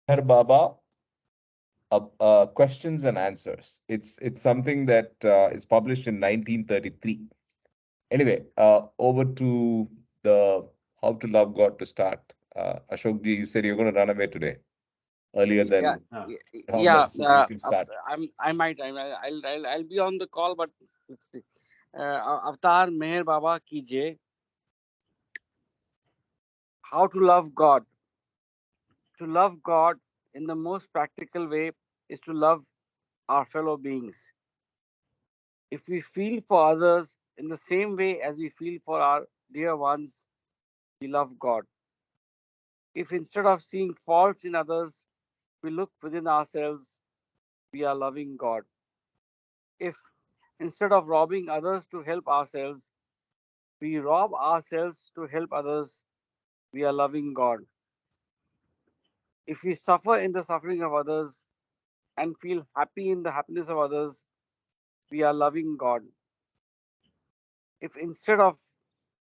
Meher Baba, Questions and Answers. It's something that is published in 1933. Anyway, over to the How to Love God to start. Ashok ji, you said you're going to run away today earlier Yeah, than yeah. normal, so you can start. I'll be on the call, but let's see. Avatar Meher Baba ki jai. How to love God. To love God in the most practical way is to love our fellow beings. If we feel for others in the same way as we feel for our dear ones, we love God. If instead of seeing faults in others, we look within ourselves, we are loving God. If instead of robbing others to help ourselves, we rob ourselves to help others, we are loving God. If we suffer in the suffering of others and feel happy in the happiness of others, we are loving God. If instead of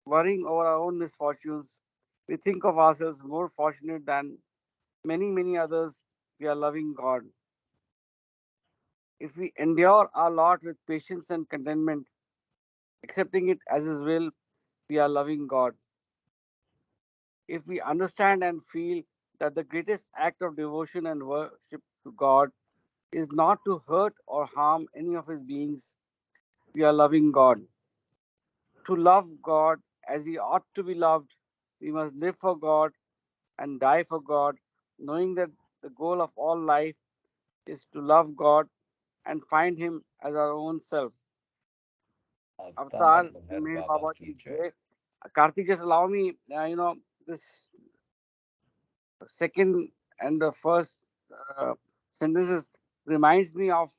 worrying over our own misfortunes, we think of ourselves more fortunate than many others, we are loving God. If we endure our lot with patience and contentment, accepting it as His will, we are loving God. If we understand and feel that the greatest act of devotion and worship to God is not to hurt or harm any of His beings, we are loving God. To love God as He ought to be loved, we must live for God and die for God, knowing that the goal of all life is to love God and find Him as our own self. Avatar Avatar Meher Meher Baba Baba ki ki jai. jai. Karthik, just allow me, this second and the first uh, sentences reminds me of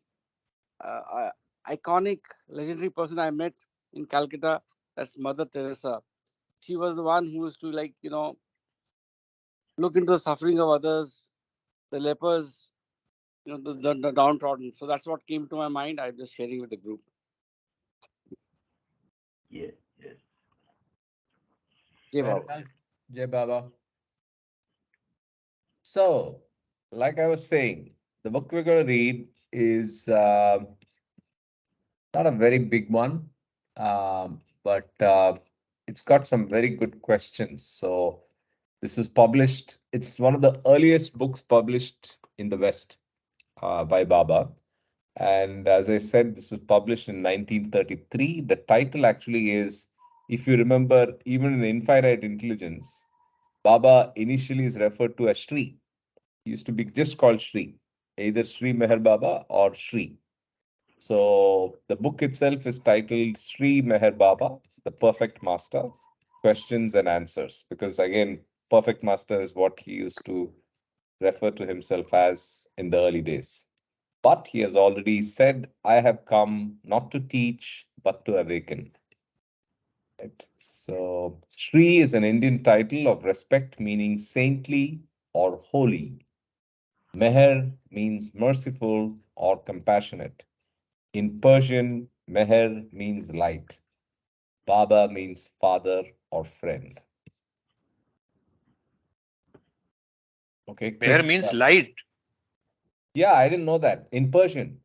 iconic, legendary person I met in Calcutta. That's Mother Teresa. She was the one who used to, look into the suffering of others, the lepers, the downtrodden. So that's what came to my mind. I'm just sharing with the group. Yes, yes. Jai Fair Baba. enough. Jai Baba. So, like I was saying, the book we're going to read is not a very big one, but it's got some very good questions. So, this was published, it's one of the earliest books published in the West by Baba. And as I said, this was published in 1933. The title actually is, if you remember, even in Infinite Intelligence, Baba initially is referred to as Shri. He used to be just called Shri, either Shri Meher Baba or Shri. So the book itself is titled Shri Meher Baba, the Perfect Master, Questions and Answers, because again, Perfect Master is what he used to refer to himself as in the early days. But he has already said, I have come not to teach, but to awaken. Right? So, Shri is an Indian title of respect, meaning saintly or holy. Meher means merciful or compassionate. In Persian, Meher means light. Baba means father or friend. Okay, Meher quick. means light. Yeah, I didn't know that. In Persian.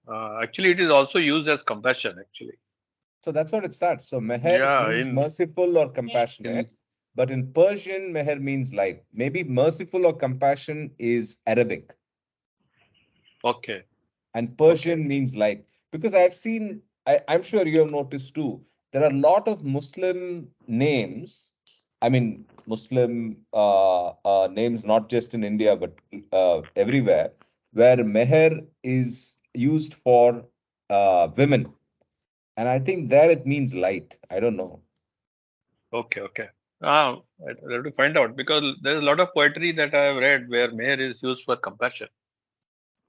Actually, it is also used as compassion. Actually, So that's what it starts. So Meher yeah. means merciful or In compassionate, but in Persian, Meher means light. Maybe merciful or compassion is Arabic, okay, and okay, Persian means light. Because I've seen, I'm sure you have noticed too, there are a lot of Muslim names. I mean, Muslim names, not just in India, but everywhere, where Meher is used for women. And I think there it means light. I don't know. okay, okay. I have to find out because there's a lot of poetry that I have read where meher is used for compassion.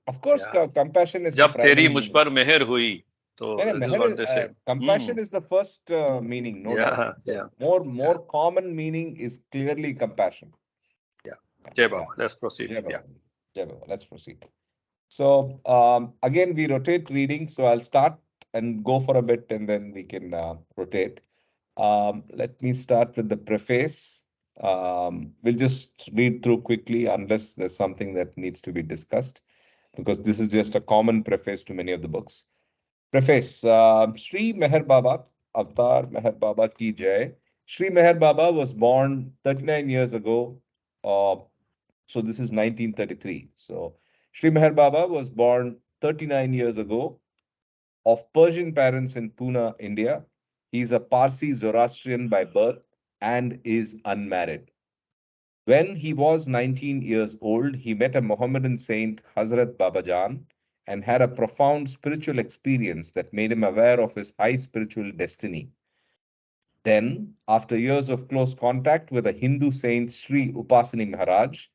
Of course, Yeah. compassion is the जब तेरी primary मुझ meaning. पर मेहर हुई, so No, no, this is meher what they say. Hmm. compassion is the first meaning, no doubt. Yeah, The yeah, yeah, more common meaning is clearly compassion. yeah. Yeah, Jai yeah. Baba. Let's proceed. Jai Yeah. Baba. Jai Baba. Let's proceed. So again, we rotate reading. So I'll start and go for a bit, and then we can rotate. Let me start with the preface. We'll just read through quickly unless there's something that needs to be discussed, because this is just a common preface to many of the books. Preface. Shri Meher Baba, Avatar Meher Baba Ki Jai. Shri Meher Baba was born 39 years ago. Uh, so this is 1933. So Shri Meher Baba was born 39 years ago of Persian parents in Pune, India. He is a Parsi Zoroastrian by birth and is unmarried. When he was 19 years old, he met a Mohammedan saint, Hazrat Babajan, and had a profound spiritual experience that made him aware of his high spiritual destiny. Then, after years of close contact with a Hindu saint, Sri Upasani Maharaj,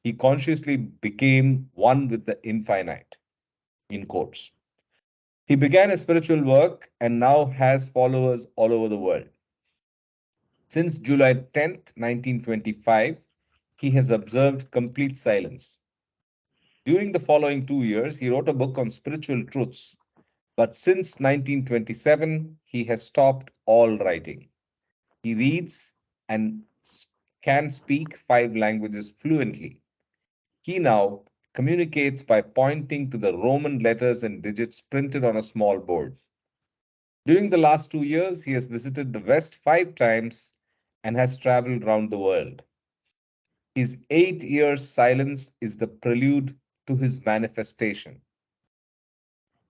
he consciously became one with the infinite, in quotes. He began his spiritual work and now has followers all over the world. Since July 10th, 1925, he has observed complete silence. During the following 2 years, he wrote a book on spiritual truths, but since 1927, he has stopped all writing. He reads and can speak 5 languages fluently. He now communicates by pointing to the Roman letters and digits printed on a small board. During the last 2 years, he has visited the West 5 times and has traveled around the world. His 8 years silence is the prelude to his manifestation.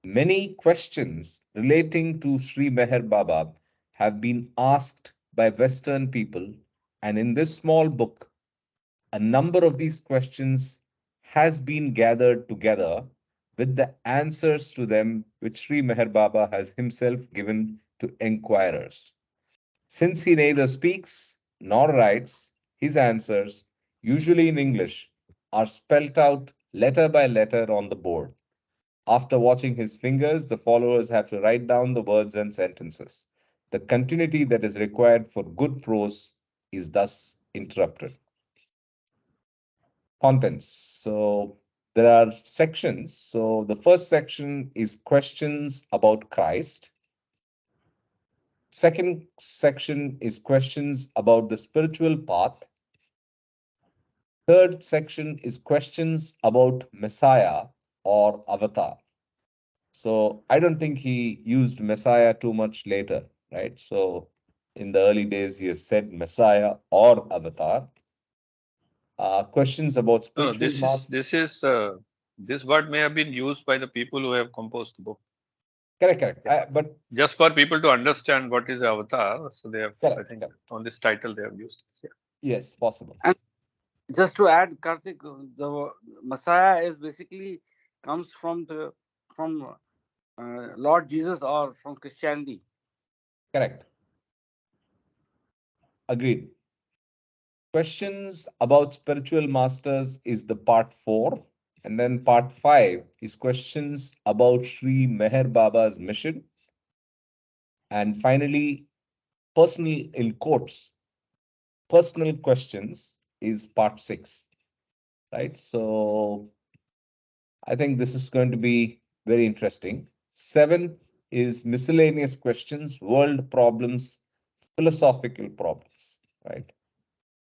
Many questions relating to Sri Meher Baba have been asked by Western people, and in this small book, a number of these questions has been gathered together with the answers to them which Sri Meher Baba has himself given to inquirers. Since he neither speaks nor writes, his answers, usually in English, are spelt out letter by letter on the board. After watching his fingers, the followers have to write down the words and sentences. The continuity that is required for good prose is thus interrupted. Contents. So there are sections. So the first section is questions about Christ. Second section is questions about the spiritual path. Third section is questions about Messiah or Avatar. So I don't think he used Messiah too much later, right? So in the early days, he has said Messiah or Avatar. Questions about No, spiritual master. this word may have been used by the people who have composed the book. Correct, correct. But Just for people to understand what is avatar, so they have, I correct, think, correct. on this title they have used it. Yes, possible. And just to add, Karthik, the Messiah is basically comes from Lord Jesus or from Christianity. Correct. Agreed. Questions about spiritual masters is the part 4. And then part 5 is questions about Sri Meher Baba's mission. And finally, personal in quotes, personal questions is part 6, right? So I think this is going to be very interesting. 7 is miscellaneous questions, world problems, philosophical problems, right?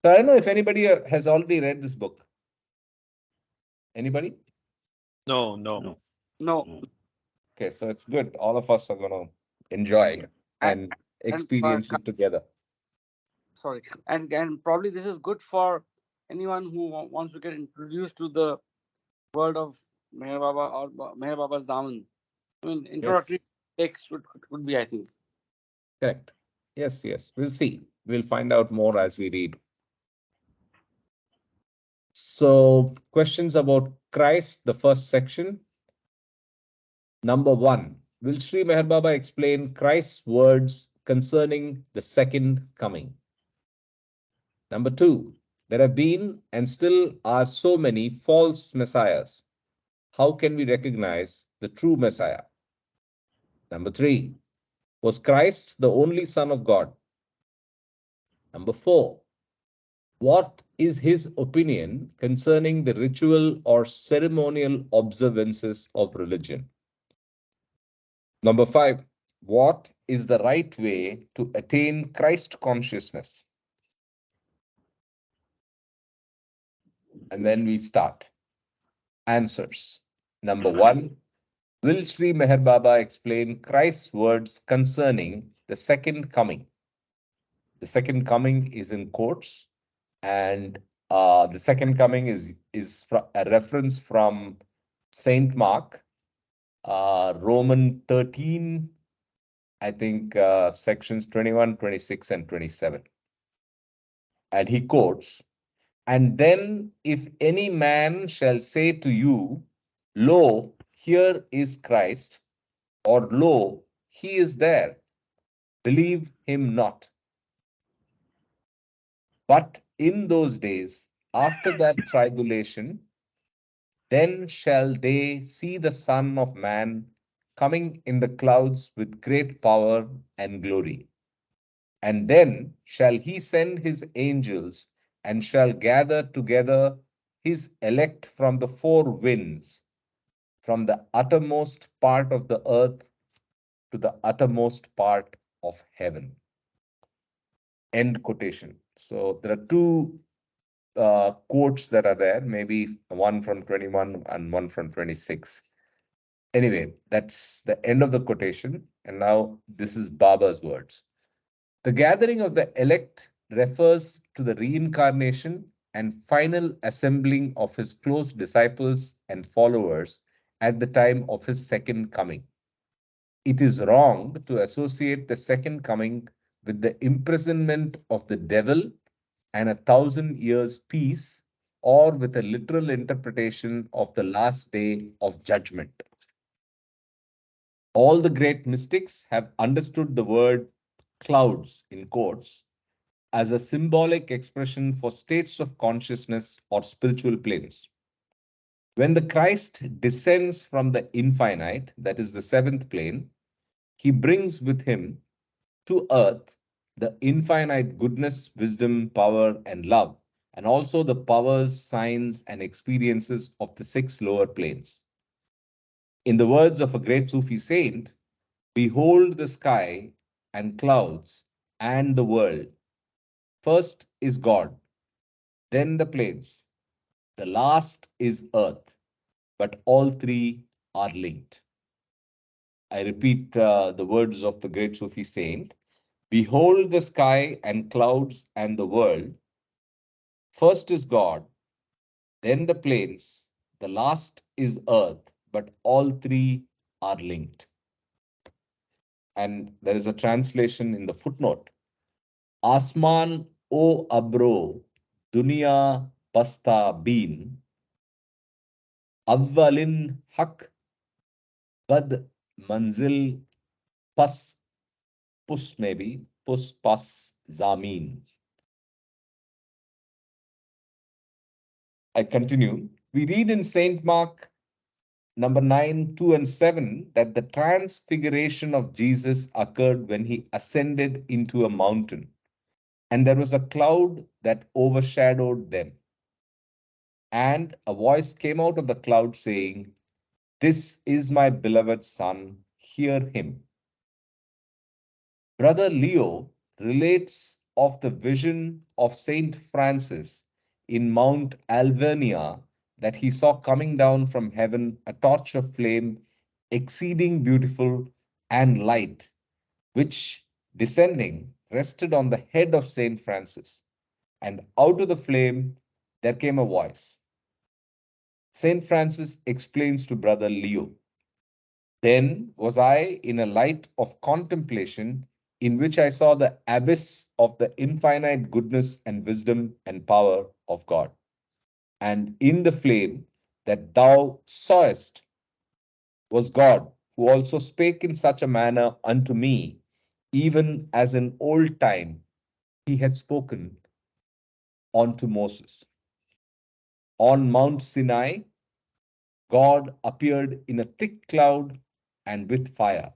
So I don't know if anybody has already read this book. Anybody? No, no. No. No, Okay, so it's good. All of us are going to enjoy and, and and experience it together. sorry, and probably this is good for anyone who wants to get introduced to the world of Meher Baba or Meher Baba's Daman. I mean, introductory Yes, text would be, I think. correct. Yes, yes. We'll see. We'll find out more as we read. So, questions about Christ, the first section. Number 1, will Sri Meher Baba explain Christ's words concerning the second coming? Number 2, there have been and still are so many false messiahs. How can we recognize the true Messiah? Number 3, was Christ the only Son of God? Number 4, what is his opinion concerning the ritual or ceremonial observances of religion? Number 5, what is the right way to attain Christ consciousness? And then we start. Answers. Number one, will Shri Meher Baba explain Christ's words concerning the second coming? The second coming is in quotes, and the second coming is a reference from Saint Mark, Roman 13, I think sections 21, 26, and 27. And he quotes, and then if any man shall say to you, lo, here is Christ, or lo, he is there, believe him not. But in those days, after that tribulation, then shall they see the Son of Man coming in the clouds with great power and glory. And then shall he send his angels and shall gather together his elect from the four winds, from the uttermost part of the earth to the uttermost part of heaven. End quotation. So there are two quotes that are there, maybe one from 21 and one from 26. Anyway, that's the end of the quotation. And now this is Baba's words. The gathering of the elect refers to the reincarnation and final assembling of his close disciples and followers at the time of his second coming. It is wrong to associate the second coming with the imprisonment of the devil and 1,000 years peace, or with a literal interpretation of the last day of judgment. All the great mystics have understood the word clouds in quotes as a symbolic expression for states of consciousness or spiritual planes. When the Christ descends from the infinite, that is the seventh plane, he brings with him to earth the infinite goodness, wisdom, power, and love, and also the powers, signs, and experiences of the six lower planes. In the words of a great Sufi saint, behold the sky and clouds and the world. First is God, then the planes, the last is earth, but all three are linked. I repeat the words of the great Sufi saint. Behold the sky and clouds and the world. First is God, then the planes, the last is earth, but all three are linked. And there is a translation in the footnote. Asman o abro, dunya pasta been, awwalin hak bad manzil pas pus maybe, pus pas zamin. I continue. We read in Saint Mark number 9, 2, and 7 that the transfiguration of Jesus occurred when he ascended into a mountain, and there was a cloud that overshadowed them. And a voice came out of the cloud saying, this is my beloved Son, hear him. Brother Leo relates of the vision of Saint Francis in Mount Alvernia that he saw coming down from heaven a torch of flame, exceeding beautiful and light, which descending rested on the head of Saint Francis. And out of the flame there came a voice. Saint Francis explains to Brother Leo, then was I in a light of contemplation in which I saw the abyss of the infinite goodness and wisdom and power of God. And in the flame that thou sawest was God, who also spake in such a manner unto me, even as in old time he had spoken unto Moses. On Mount Sinai, God appeared in a thick cloud and with fire.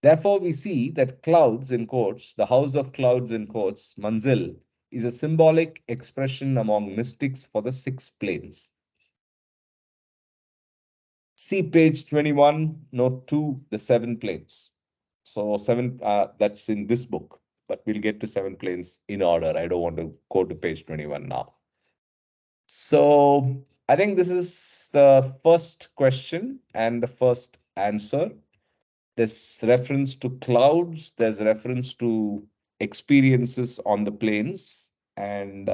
Therefore, we see that clouds in quotes, the house of clouds in quotes, manzil, is a symbolic expression among mystics for the six planes. See page 21, note 2, the seven planes. So seven, that's in this book, but we'll get to seven planes in order. I don't want to go to page 21 now. So I think this is the first question and the first answer. There's reference to clouds, there's reference to experiences on the plains, and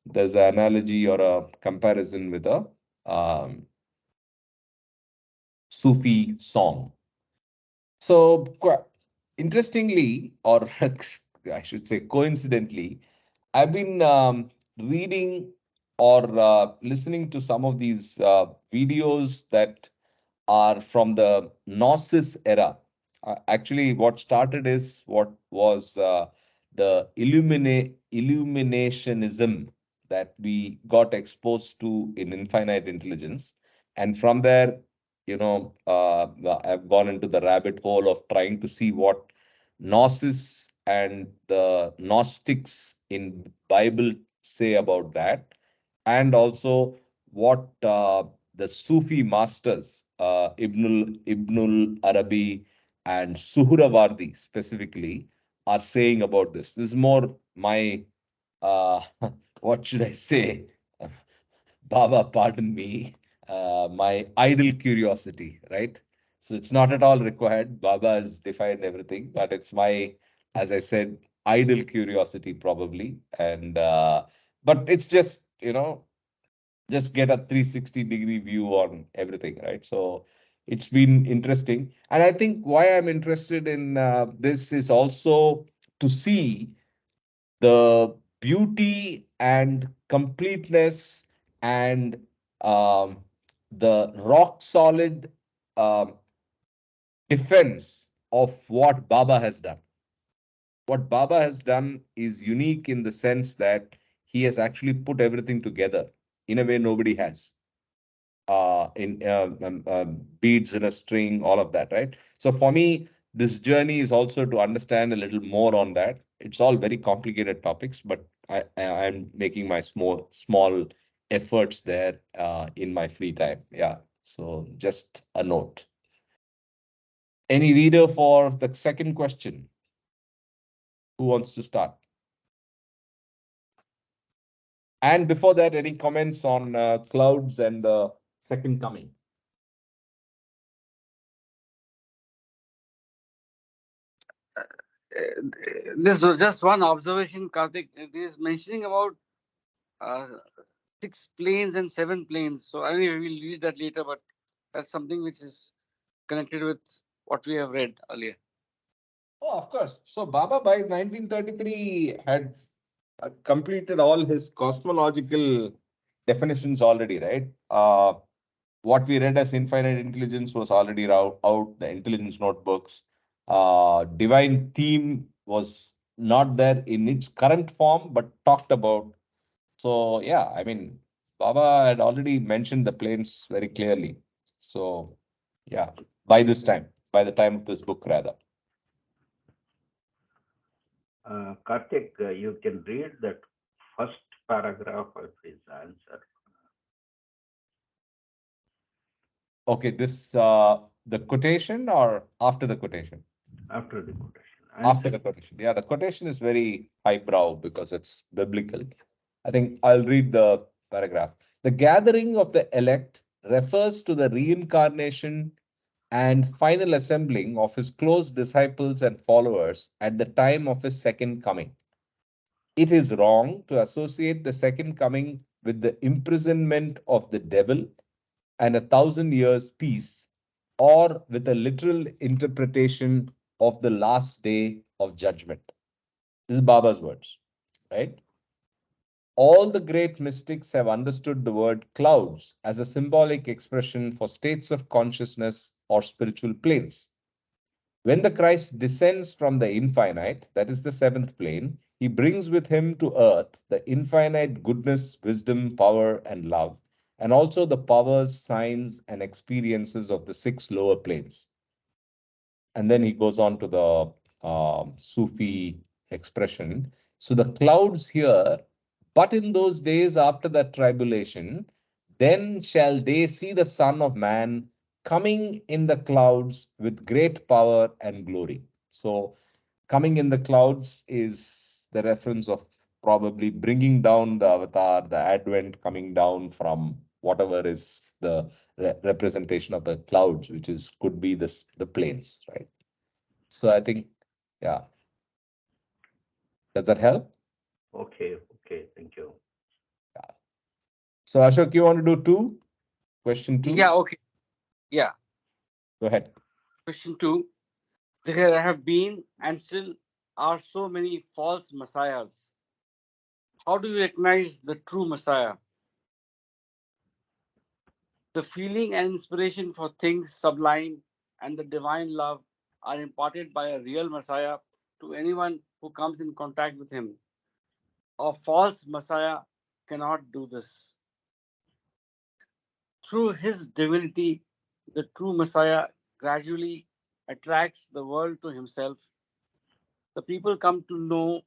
there's an analogy or a comparison with a um, Sufi song. So, interestingly, or I should say coincidentally, I've been reading or listening to some of these videos that are from the Gnosis era. Actually, what started is what was the illuminationism that we got exposed to in infinite intelligence. And from there, I've gone into the rabbit hole of trying to see what Gnosis and the Gnostics in Bible say about that, and also what the Sufi masters, Ibnul Arabi and Suhrawardi specifically, are saying about this. This is more my, uh, what should I say? Baba, pardon me, my idle curiosity, right? So it's not at all required. Baba has defined everything, but it's my, as I said, idle curiosity probably. And, but it's just, just get a 360-degree view on everything, right? So it's been interesting. And I think why I'm interested in this is also to see the beauty and completeness and um, the rock solid um, defense of what Baba has done. What Baba has done is unique in the sense that he has actually put everything together in a way nobody has. In beads in a string, all of that, right? So for me, this journey is also to understand a little more on that. It's all very complicated topics, but I'm making my small efforts there in my free time. Yeah. So just a note. Any reader for the second question? Who wants to start? And before that, any comments on clouds and the second coming? This was just one observation, Karthik. It is mentioning about uh, six planes and seven planes. So I mean, we'll read that later, but that's something which is connected with what we have read earlier. Oh, of course. So Baba by 1933 had completed all his cosmological definitions already, right? What we read as infinite intelligence was already out, the intelligence notebooks. Divine theme was not there in its current form, but talked about. So, yeah, I mean, Baba had already mentioned the planes very clearly. So, yeah, by the time of this book, rather. Karthik, you can read that first paragraph of his answer Okay, this the quotation or after the quotation? after the quotation. After Answer. the quotation. Yeah, the quotation is very highbrow because it's biblical. I think I'll read the paragraph. The gathering of the elect refers to the reincarnation and final assembling of his close disciples and followers at the time of his second coming. It is wrong to associate the second coming with the imprisonment of the devil and 1,000 years peace, or with a literal interpretation of the last day of judgment. This is Baba's words, right? All the great mystics have understood the word clouds as a symbolic expression for states of consciousness or spiritual planes. When the Christ descends from the infinite, that is the seventh plane, he brings with him to earth the infinite goodness, wisdom, power, and love, and also the powers, signs, and experiences of the six lower planes. And then he goes on to the Sufi expression. So the clouds here, but in those days after that tribulation, then shall they see the Son of Man coming in the clouds with great power and glory. So coming in the clouds is the reference of probably bringing down the avatar, the advent coming down from whatever is the representation of the clouds, which is could be this the planes, right? So I think, yeah. Does that help? Okay, okay, thank you. Yeah. So Ashok, you want to do two? Question Yeah, two? okay. Yeah. Go ahead. Question two. There have been and still are so many false messiahs. How do you recognize the true messiah? The feeling and inspiration for things sublime and the divine love are imparted by a real messiah to anyone who comes in contact with him. A false messiah cannot do this. Through his divinity, the true messiah gradually attracts the world to himself. The people come to know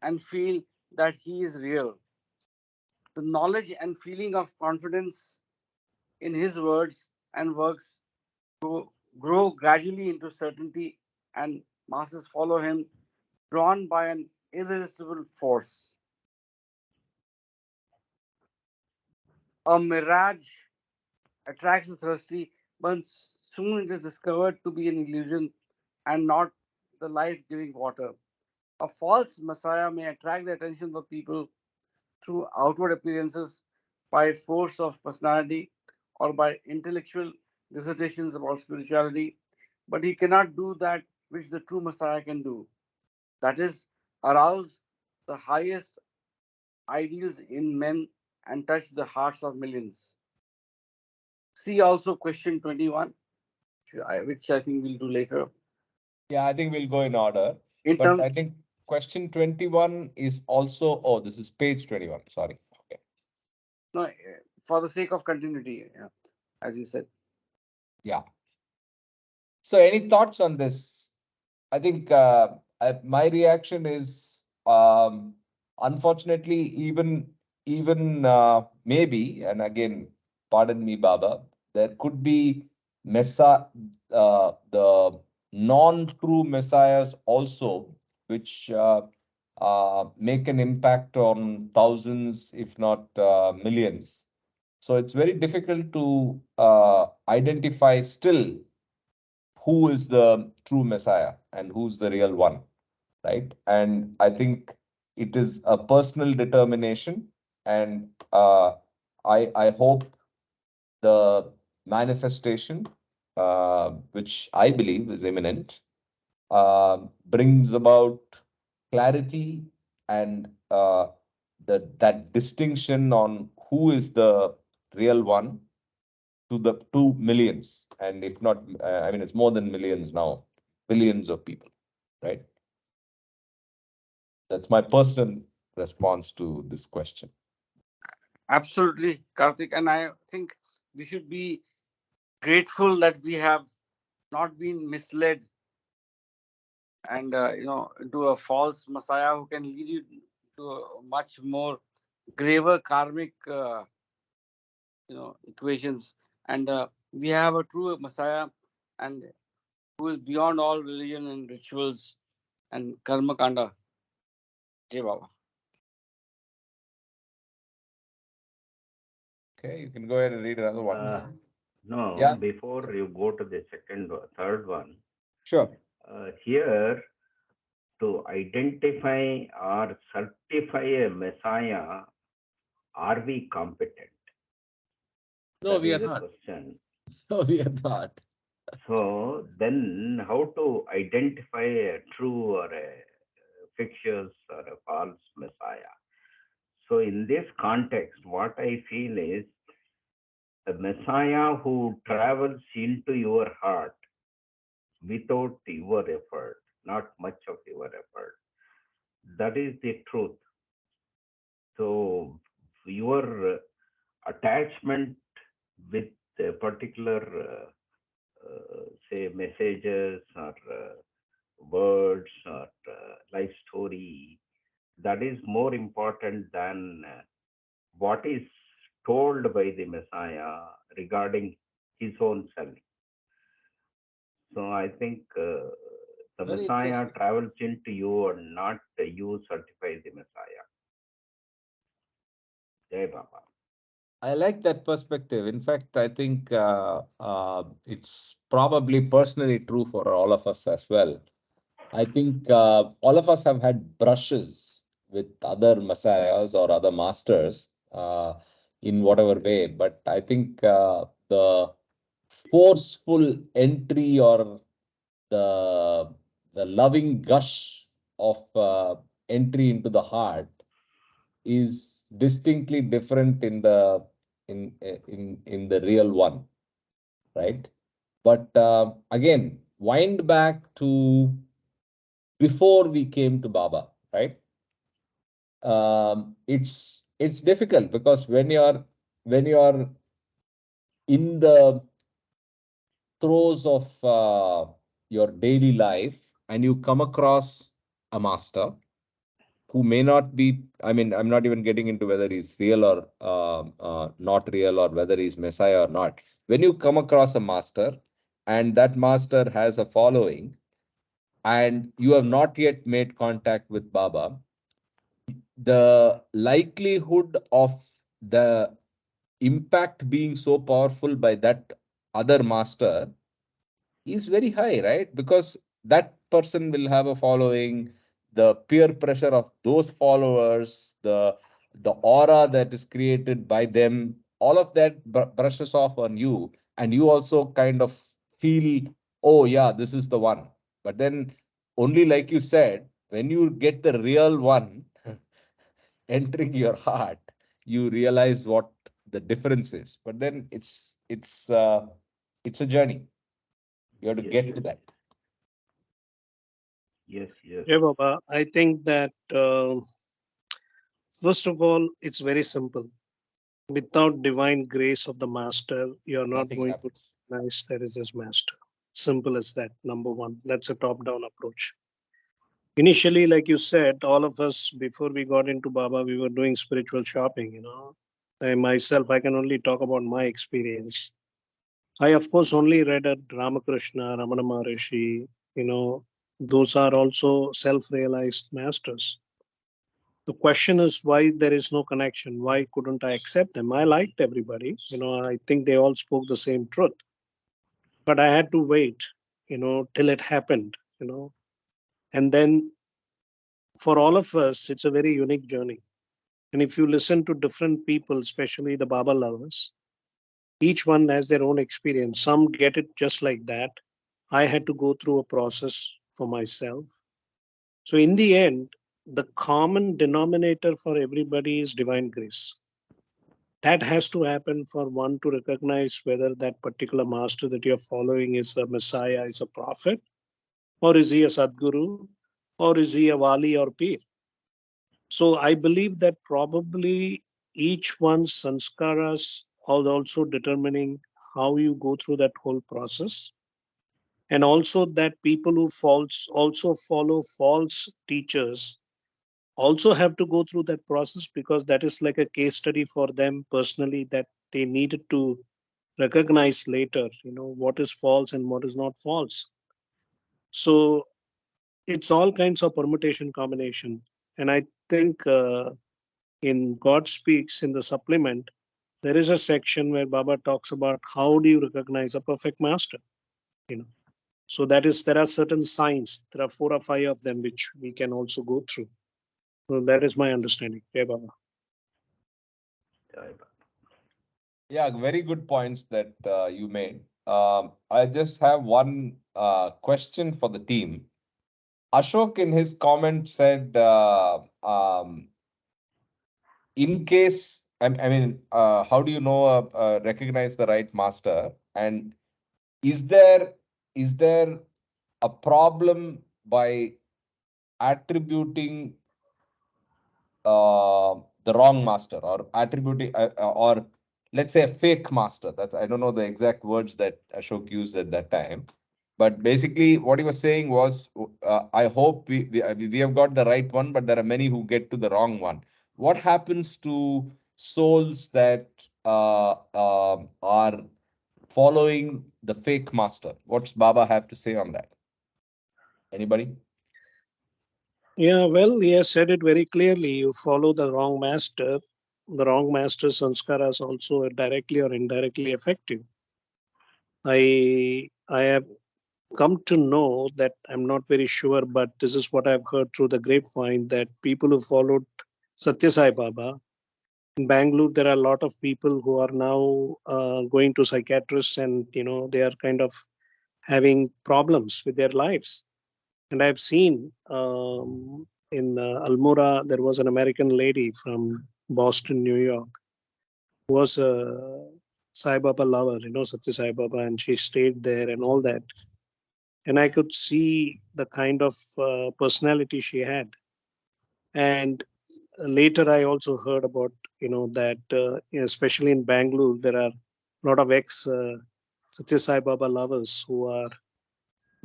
and feel that he is real. The knowledge and feeling of confidence in his words and works grow gradually into certainty, and masses follow him, drawn by an irresistible force. A mirage attracts the thirsty, but soon it is discovered to be an illusion and not the life giving water. A false messiah may attract the attention of the people through outward appearances, by force of personality, or by intellectual dissertations about spirituality, but he cannot do that which the true Messiah can do. That is, arouse the highest ideals in men and touch the hearts of millions. See also question 21, which I think we'll do later. Yeah, I think we'll go in order. In But terms, I think question 21 is also, oh, this is page 21. Sorry. Okay. no, for the sake of continuity, as you said. Yeah. So any thoughts on this? I think my reaction is, unfortunately, even maybe, and again, pardon me, Baba, there could be the non-true messiahs also, which make an impact on thousands, if not millions. So it's very difficult to identify still who is the true Messiah and who's the real one, right? And I think it is a personal determination, and I hope the manifestation, which I believe is imminent, brings about clarity and that distinction on who is the real one to the 2 millions, and if not, I mean, it's more than millions now, billions of people, right? That's my personal response to this question. Absolutely, Karthik. And I think we should be grateful that we have not been misled and into a false messiah who can lead you to a much more graver karmic equations, and we have a true messiah and who is beyond all religion and rituals and karma kanda. Jai Baba. Okay, you can go ahead and read another one Uh, now. no, Yeah, before you go to the third one, sure. here to identify or certify a Messiah, are we competent? No, That we are is a not. question. No, we are not. So then, how to identify a true or a fictitious or a false Messiah? So in this context, what I feel is a Messiah who travels into your heart without your effort, not much of your effort. That is the truth. So your attachment with a particular, say, messages or words or life story, that is more important than what is told by the Messiah regarding his own self. So I think The Very Messiah interesting. travels into you and not you certify the Messiah. Jai Baba. I like that perspective. In fact, I think it's probably personally true for all of us as well. I think all of us have had brushes with other messiahs or other masters in whatever way, but I think the forceful entry or the loving gush of entry into the heart is distinctly different in the real one, right? But again, wind back to before we came to Baba, right? It's difficult because when you're in the throes of your daily life and you come across a master who may not be, I mean, I'm not even getting into whether he's real or not real, or whether he's Messiah or not. When you come across a master and that master has a following and you have not yet made contact with Baba, the likelihood of the impact being so powerful by that other master is very high, right? Because that person will have a following, the peer pressure of those followers, the aura that is created by them, all of that brushes off on you, and you also kind of feel, oh yeah, this is the one. But then, only like you said, when you get the real one entering your heart, you realize what the difference is. But then it's a journey. You have to Yes, get to that. yes, yes. Yeah, Baba, I think that first of all, it's very simple. Without divine grace of the master, you're not Nothing going to happens. recognize there is his master. Simple as that. Number one, that's a top-down approach. Initially, like you said, all of us before we got into Baba, we were doing spiritual shopping. I myself, I can only talk about my experience. I, of course, only read at Ramakrishna, Ramana Maharishi. You know, those are also self-realized masters. The question is why there is no connection. Why couldn't I accept them? I liked everybody. I think they all spoke the same truth, but I had to wait. Till it happened. And then for all of us, it's a very unique journey. And if you listen to different people, especially the Baba lovers, each one has their own experience. Some get it just like that. I had to go through a process for myself. So, in the end, the common denominator for everybody is divine grace. That has to happen for one to recognize whether that particular master that you're following is a Messiah, is a prophet, or is he a Sadguru, or is he a Wali or Pir. So, I believe that probably each one's sanskaras are also determining how you go through that whole process, and also that people who also follow false teachers also have to go through that process, because that is like a case study for them personally, that they needed to recognize later what is false and what is not false. So it's all kinds of permutation combination. And I think in God Speaks, in the supplement, there is a section where Baba talks about how do you recognize a perfect master. you know So there are certain signs. There are 4 or 5 of them which we can also go through. So that is my understanding. Yeah, Baba. Jai Baba. Yeah, very good points that you made. I just have one question for the team. Ashok, in his comment, said, in case, I mean, how do you know, recognize the right master? And is there is there a problem by attributing the wrong master, or attributing or let's say a fake master? That's, I don't know the exact words that Ashok used at that time, but basically what he was saying was, I hope we have got the right one, but there are many who get to the wrong one. What happens to souls that are following the fake master? What's Baba have to say on that? Anybody? Yeah, well, he has said it very clearly. You follow the wrong master. The wrong master's sanskaras also directly or indirectly affect you. I have come to know that I'm not very sure, but this is what I've heard through the grapevine that people who followed Satya Sai Baba in Bangalore, there are a lot of people who are now going to psychiatrists, and they are kind of having problems with their lives. And I've seen in Almora, there was an American lady from Boston, New York, who was a Sai Baba lover, Satya Sai Baba, and she stayed there and all that. And I could see the kind of personality she had. And later, I also heard about, that especially in Bangalore, there are a lot of ex Satya Sai Baba lovers who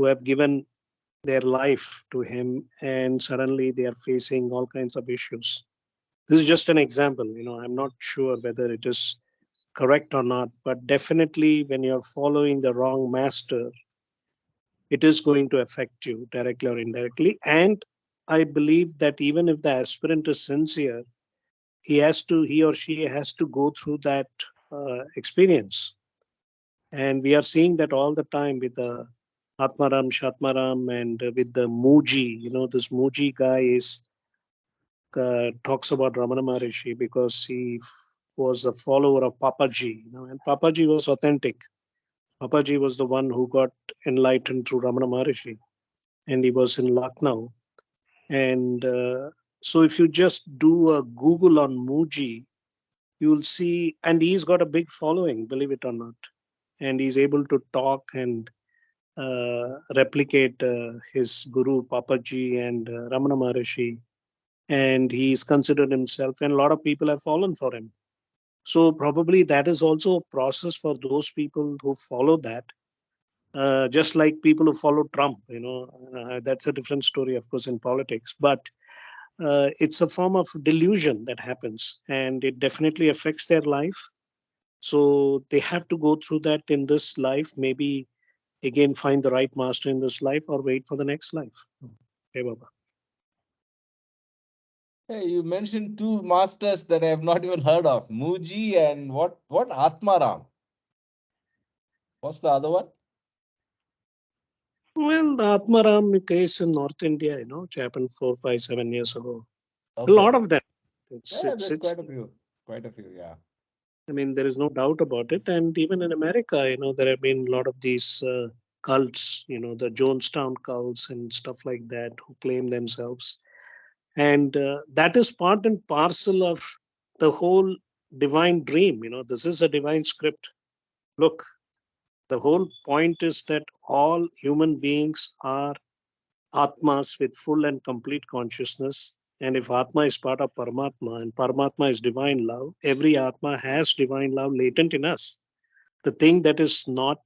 have given their life to him, and suddenly they are facing all kinds of issues. This is just an example. I'm not sure whether it is correct or not, but definitely when you're following the wrong master, it is going to affect you directly or indirectly. And I believe that even if the aspirant is sincere, he or she has to go through that experience. And we are seeing that all the time with the Atmaram, Shatmaram, and with the Muji. This Muji guy is talks about Ramana Maharishi because was a follower of Papaji, and Papaji was authentic. Papaji was the one who got enlightened through Ramana Maharishi, and he was in Lucknow. And so, if you just do a Google on Muji, you'll see, and he's got a big following, believe it or not, and he's able to talk and replicate his guru Papaji and Ramana Maharishi, and he's considered himself, and a lot of people have fallen for him. So probably that is also a process for those people who follow that. Just like people who follow Trump, that's a different story, of course, in politics. But it's a form of delusion that happens, and it definitely affects their life. So they have to go through that in this life. Maybe again find the right master in this life, or wait for the next life. Hey, Baba. Hey, you mentioned two masters that I have not even heard of. Muji and what Atmaram. What's the other one? Well, the Atmaram case in North India, which happened 4, 5, 7 years ago. A lot Okay. of them. It's Yeah, it's there's it's. quite a few. Quite a few, yeah. I mean, there is no doubt about it. And even in America, there have been a lot of these cults. The Jonestown cults and stuff like that, who claim themselves, and that is part and parcel of the whole divine dream. This is a divine script. Look, the whole point is that all human beings are Atmas with full and complete consciousness. And if Atma is part of Paramatma and Paramatma is divine love, every Atma has divine love latent in us. The thing that is not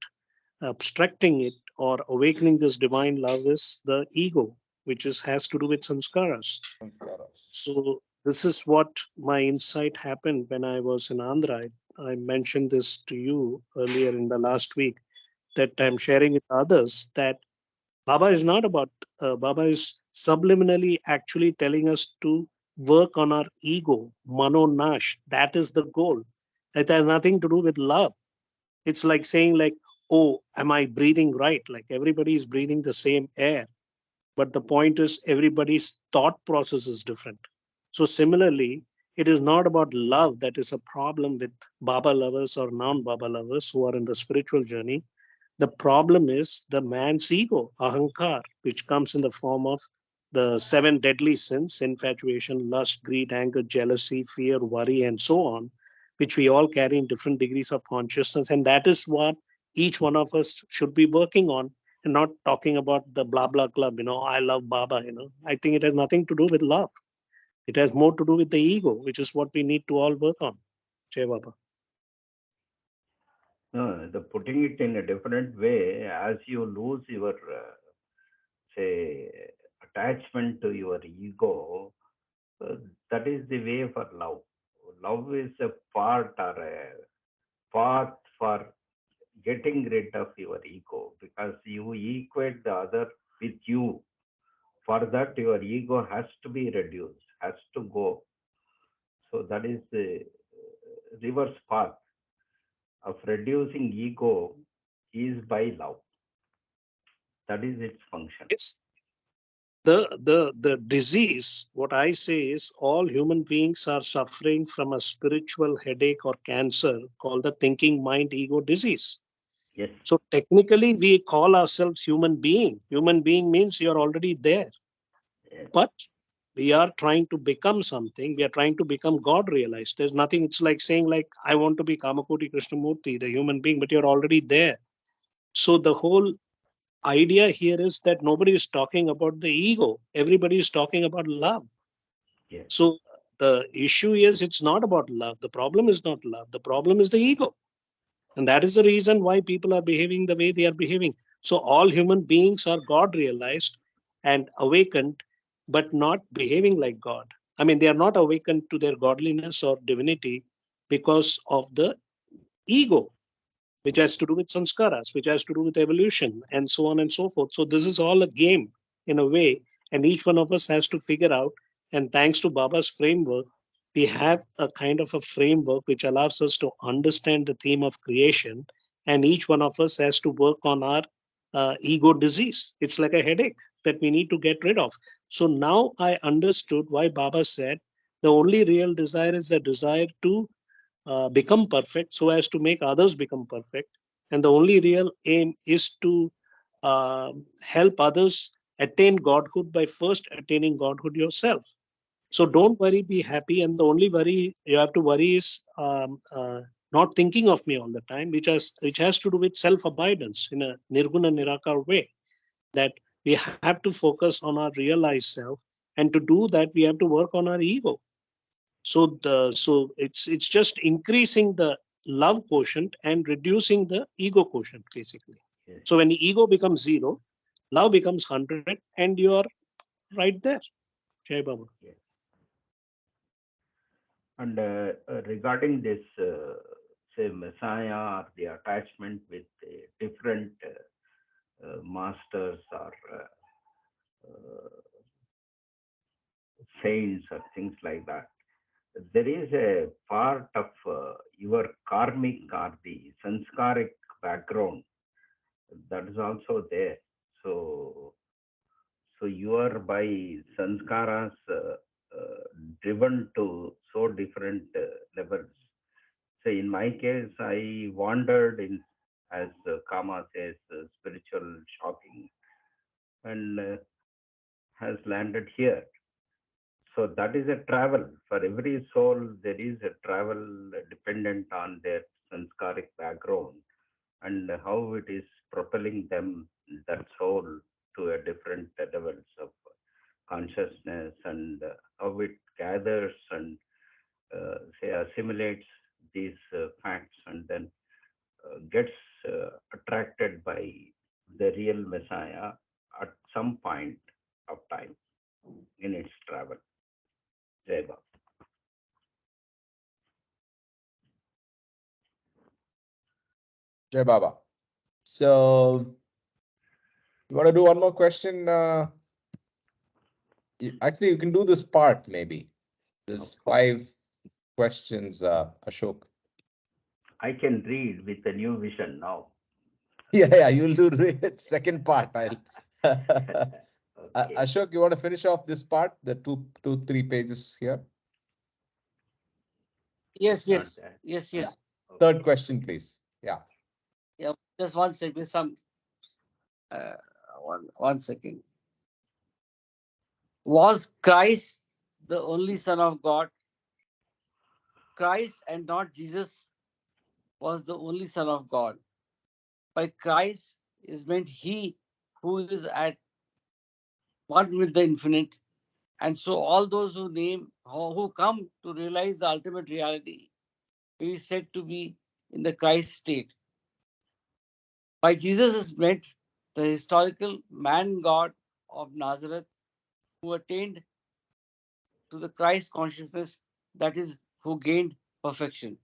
abstracting it or awakening this divine love is the ego, which has to do with sanskaras. Sanskaras. So this is what my insight happened when I was in Andhra. I mentioned this to you earlier in the last week, that I'm sharing with others, that Baba is not about, Baba is subliminally actually telling us to work on our ego, mano nash. That is the goal. It has nothing to do with love. It's like saying, like, oh, am I breathing right? Like everybody is breathing the same air. But the point is, everybody's thought process is different. So, similarly, it is not about love that is a problem with Baba lovers or non Baba lovers who are in the spiritual journey. The problem is the man's ego, ahankar, which comes in the form of the seven deadly sins: infatuation, lust, greed, anger, jealousy, fear, worry, and so on, which we all carry in different degrees of consciousness. And that is what each one of us should be working on, and not talking about the blah blah club, I love Baba. I think it has nothing to do with love. It has more to do with the ego, which is what we need to all work on. Jai Baba. No, the putting it in a different way, as you lose your say attachment to your ego, uh, that is the way for love. Love is a part or a path for getting rid of your ego, because you equate the other with you. For that, your ego has to be reduced, has to go. So that is the reverse path of reducing ego is by love. That is its function. It's the disease. What I say is all human beings are suffering from a spiritual headache or cancer called the thinking mind ego disease. Yes. So technically, we call ourselves human being. Human being means you're already there, Yes. but we are trying to become something. We are trying to become God realized. There's nothing. It's like saying like I want to be Kamakoti Krishnamurti, the human being, but you're already there. So the whole idea here is that nobody is talking about the ego. Everybody is talking about love. Yes. So the issue is it's not about love. The problem is not love. The problem is the ego. And that is the reason why people are behaving the way they are behaving. So all human beings are God realized and awakened, but not behaving like God. I mean, they are not awakened to their godliness or divinity because of the ego, which has to do with sanskaras, which has to do with evolution, and so on and so forth. So this is all a game in a way, and each one of us has to figure out. And thanks to Baba's framework, we have a kind of a framework which allows us to understand the theme of creation, and each one of us has to work on our ego disease. It's like a headache that we need to get rid of. So now I understood why Baba said the only real desire is the desire to become perfect so as to make others become perfect. And the only real aim is to help others attain Godhood by first attaining Godhood yourself. So don't worry, be happy. And the only worry you have to worry is not thinking of me all the time, which has to do with self abidance in a nirguna nirakar way. That we have to focus on our realized self, and to do that we have to work on our ego. So it's just increasing the love quotient and reducing the ego quotient basically. Yes. So when the ego becomes zero, love becomes 100, and you're right there. Jai Baba. Yes. And regarding this, say, Messiah or the attachment with different masters or saints or things like that, there is a part of your karmic or the sanskaric background that is also there. So, so you are by sanskaras driven to so different levels. So in my case, I wandered in, as Kama says, spiritual shopping, and has landed here. So that is a travel. For every soul, there is a travel dependent on their sanskaric background and how it is propelling them, that soul, to a different levels of consciousness, and how it gathers and say assimilates these facts, and then gets attracted by the real Messiah at some point of time in its travel. Jai Baba. Jai Baba. So you want to do one more question? Actually, you can do this part maybe. There's Okay. 5 questions, Ashok. I can read with a new vision now. Yeah, you'll do the second part. I'll. Okay. Ashok, you want to finish off this part, the 3 pages here? Yes, Not yes, that. yes, Yeah. yes. Third Okay. question, please. Yeah. Yeah, just one second. Uh, one second. Was Christ the only Son of God? Christ and not Jesus was the only Son of God. By Christ is meant He who is at one with the infinite. And so all those who come to realize the ultimate reality will be said to be in the Christ state. By Jesus is meant the historical man God of Nazareth who attained to the Christ consciousness, that is, who gained perfection.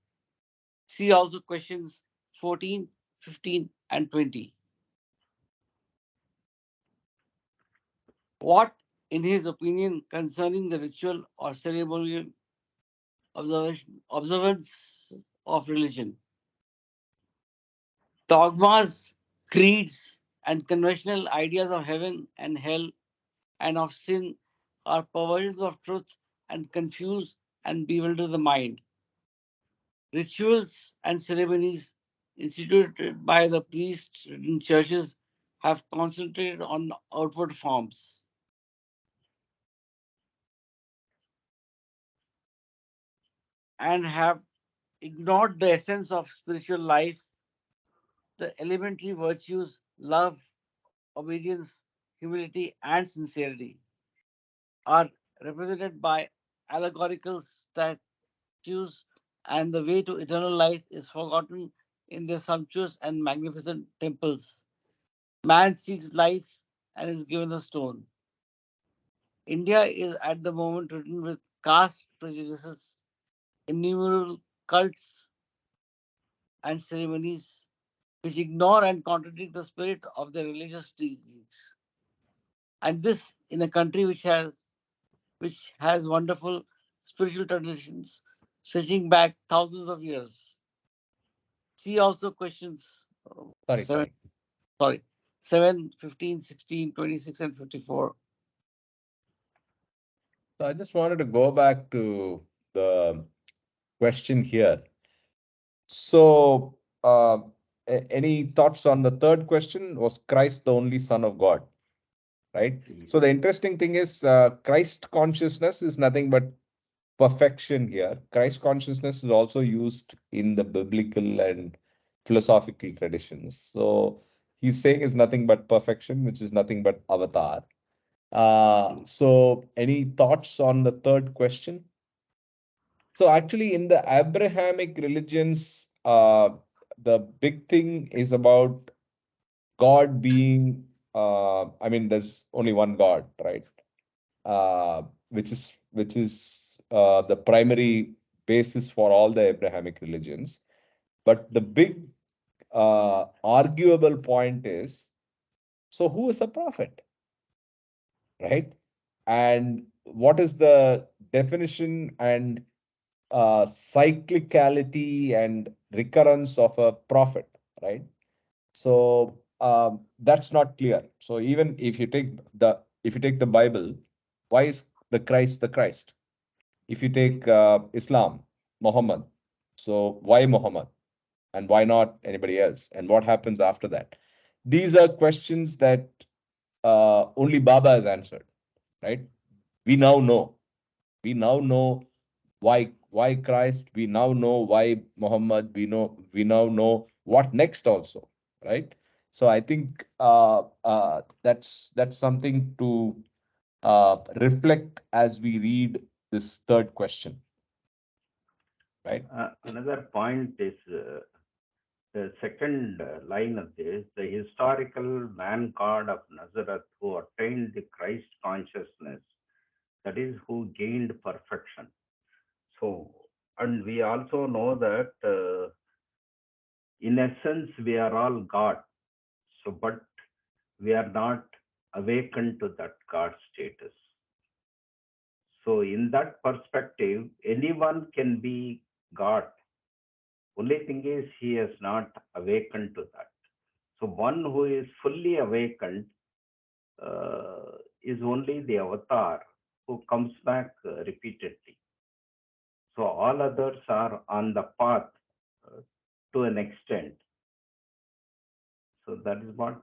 See also questions 14, 15, and 20. What in his opinion concerning the ritual or ceremonial observance of religion. Dogmas, creeds, and conventional ideas of heaven and hell and of sin are perversions of truth and confuse and bewilder the mind. Rituals and ceremonies instituted by the priests in churches have concentrated on outward forms and have ignored the essence of spiritual life, the elementary virtues, love, obedience, humility, and sincerity, are represented by allegorical statues, and the way to eternal life is forgotten in their sumptuous and magnificent temples. Man seeks life and is given a stone. India is at the moment ridden with caste prejudices, innumerable cults and ceremonies which ignore and contradict the spirit of the religious teachings. And this in a country which has wonderful spiritual traditions stretching back thousands of years. See also questions Sorry, 7, sorry. sorry, 7, 15, 16, 26, and 54. So I just wanted to go back to the question here. So, any thoughts on the third question? Was Christ the only Son of God? Right. So the interesting thing is, Christ consciousness is nothing but perfection here. Christ consciousness is also used in the biblical and philosophical traditions. So he's saying is nothing but perfection, which is nothing but avatar. So any thoughts on the third question? So actually, in the Abrahamic religions, the big thing is about God being, I mean, there's only one God, right? Which is the primary basis for all the Abrahamic religions. But the big arguable point is, so who is a prophet, right? And what is the definition and cyclicality and recurrence of a prophet, right? So that's not clear. So even if you take the Bible, why is the Christ the Christ? If you take Islam, Muhammad, so why Muhammad and why not anybody else? And what happens after that? These are questions that only Baba has answered, right? We now know. We now know why Christ. We now know why Muhammad. We now know what next also, right? So I think that's something to reflect as we read this third question, right? Another point is the second line of this, the historical man God of Nazareth who attained the Christ consciousness, that is, who gained perfection. So, and we also know that in essence, we are all God. So, but we are not awakened to that God status. So, in that perspective, anyone can be God. Only thing is, he has not awakened to that. So, one who is fully awakened is only the avatar who comes back repeatedly. So, all others are on the path to an extent. So, that is what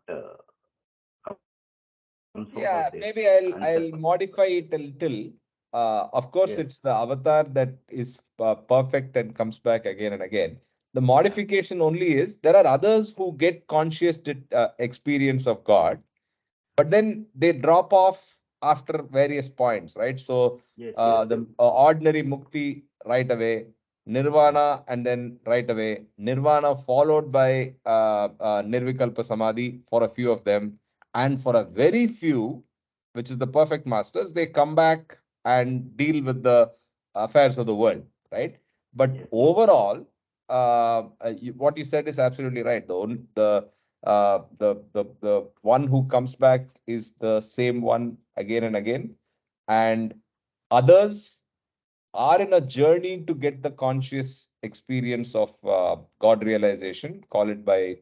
comes out Yeah, of this maybe I'll answer. modify it a little. Of course, Yes. it's the avatar that is perfect and comes back again and again. The Yeah. modification only is there are others who get conscious experience of God, but then they drop off after various points, right? So Yes. Yes. the ordinary mukti right away, nirvana, and then right away nirvana followed by nirvikalpa samadhi for a few of them, and for a very few, which is the perfect masters, they come back and deal with the affairs of the world, right? But Yes. overall, what you said is absolutely right. The The one who comes back is the same one again and again, and others are in a journey to get the conscious experience of God realization, call it by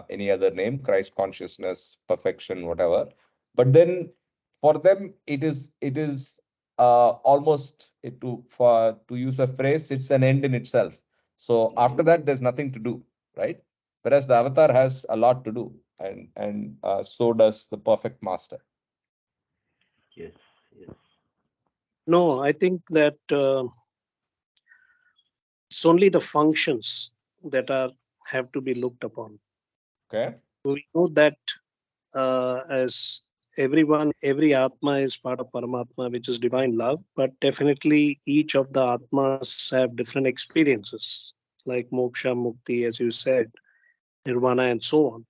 any other name, Christ consciousness, perfection, whatever. But then for them, it is almost to use a phrase, it's an end in itself. So after that, there's nothing to do, right? Whereas the avatar has a lot to do, and so does the perfect master. Yes, yes. No, I think that it's only the functions that are have to be looked upon. Okay. We know that as every Atma is part of Paramatma, which is divine love, but definitely each of the Atmas have different experiences, like moksha, mukti, as you said, nirvana, and so on.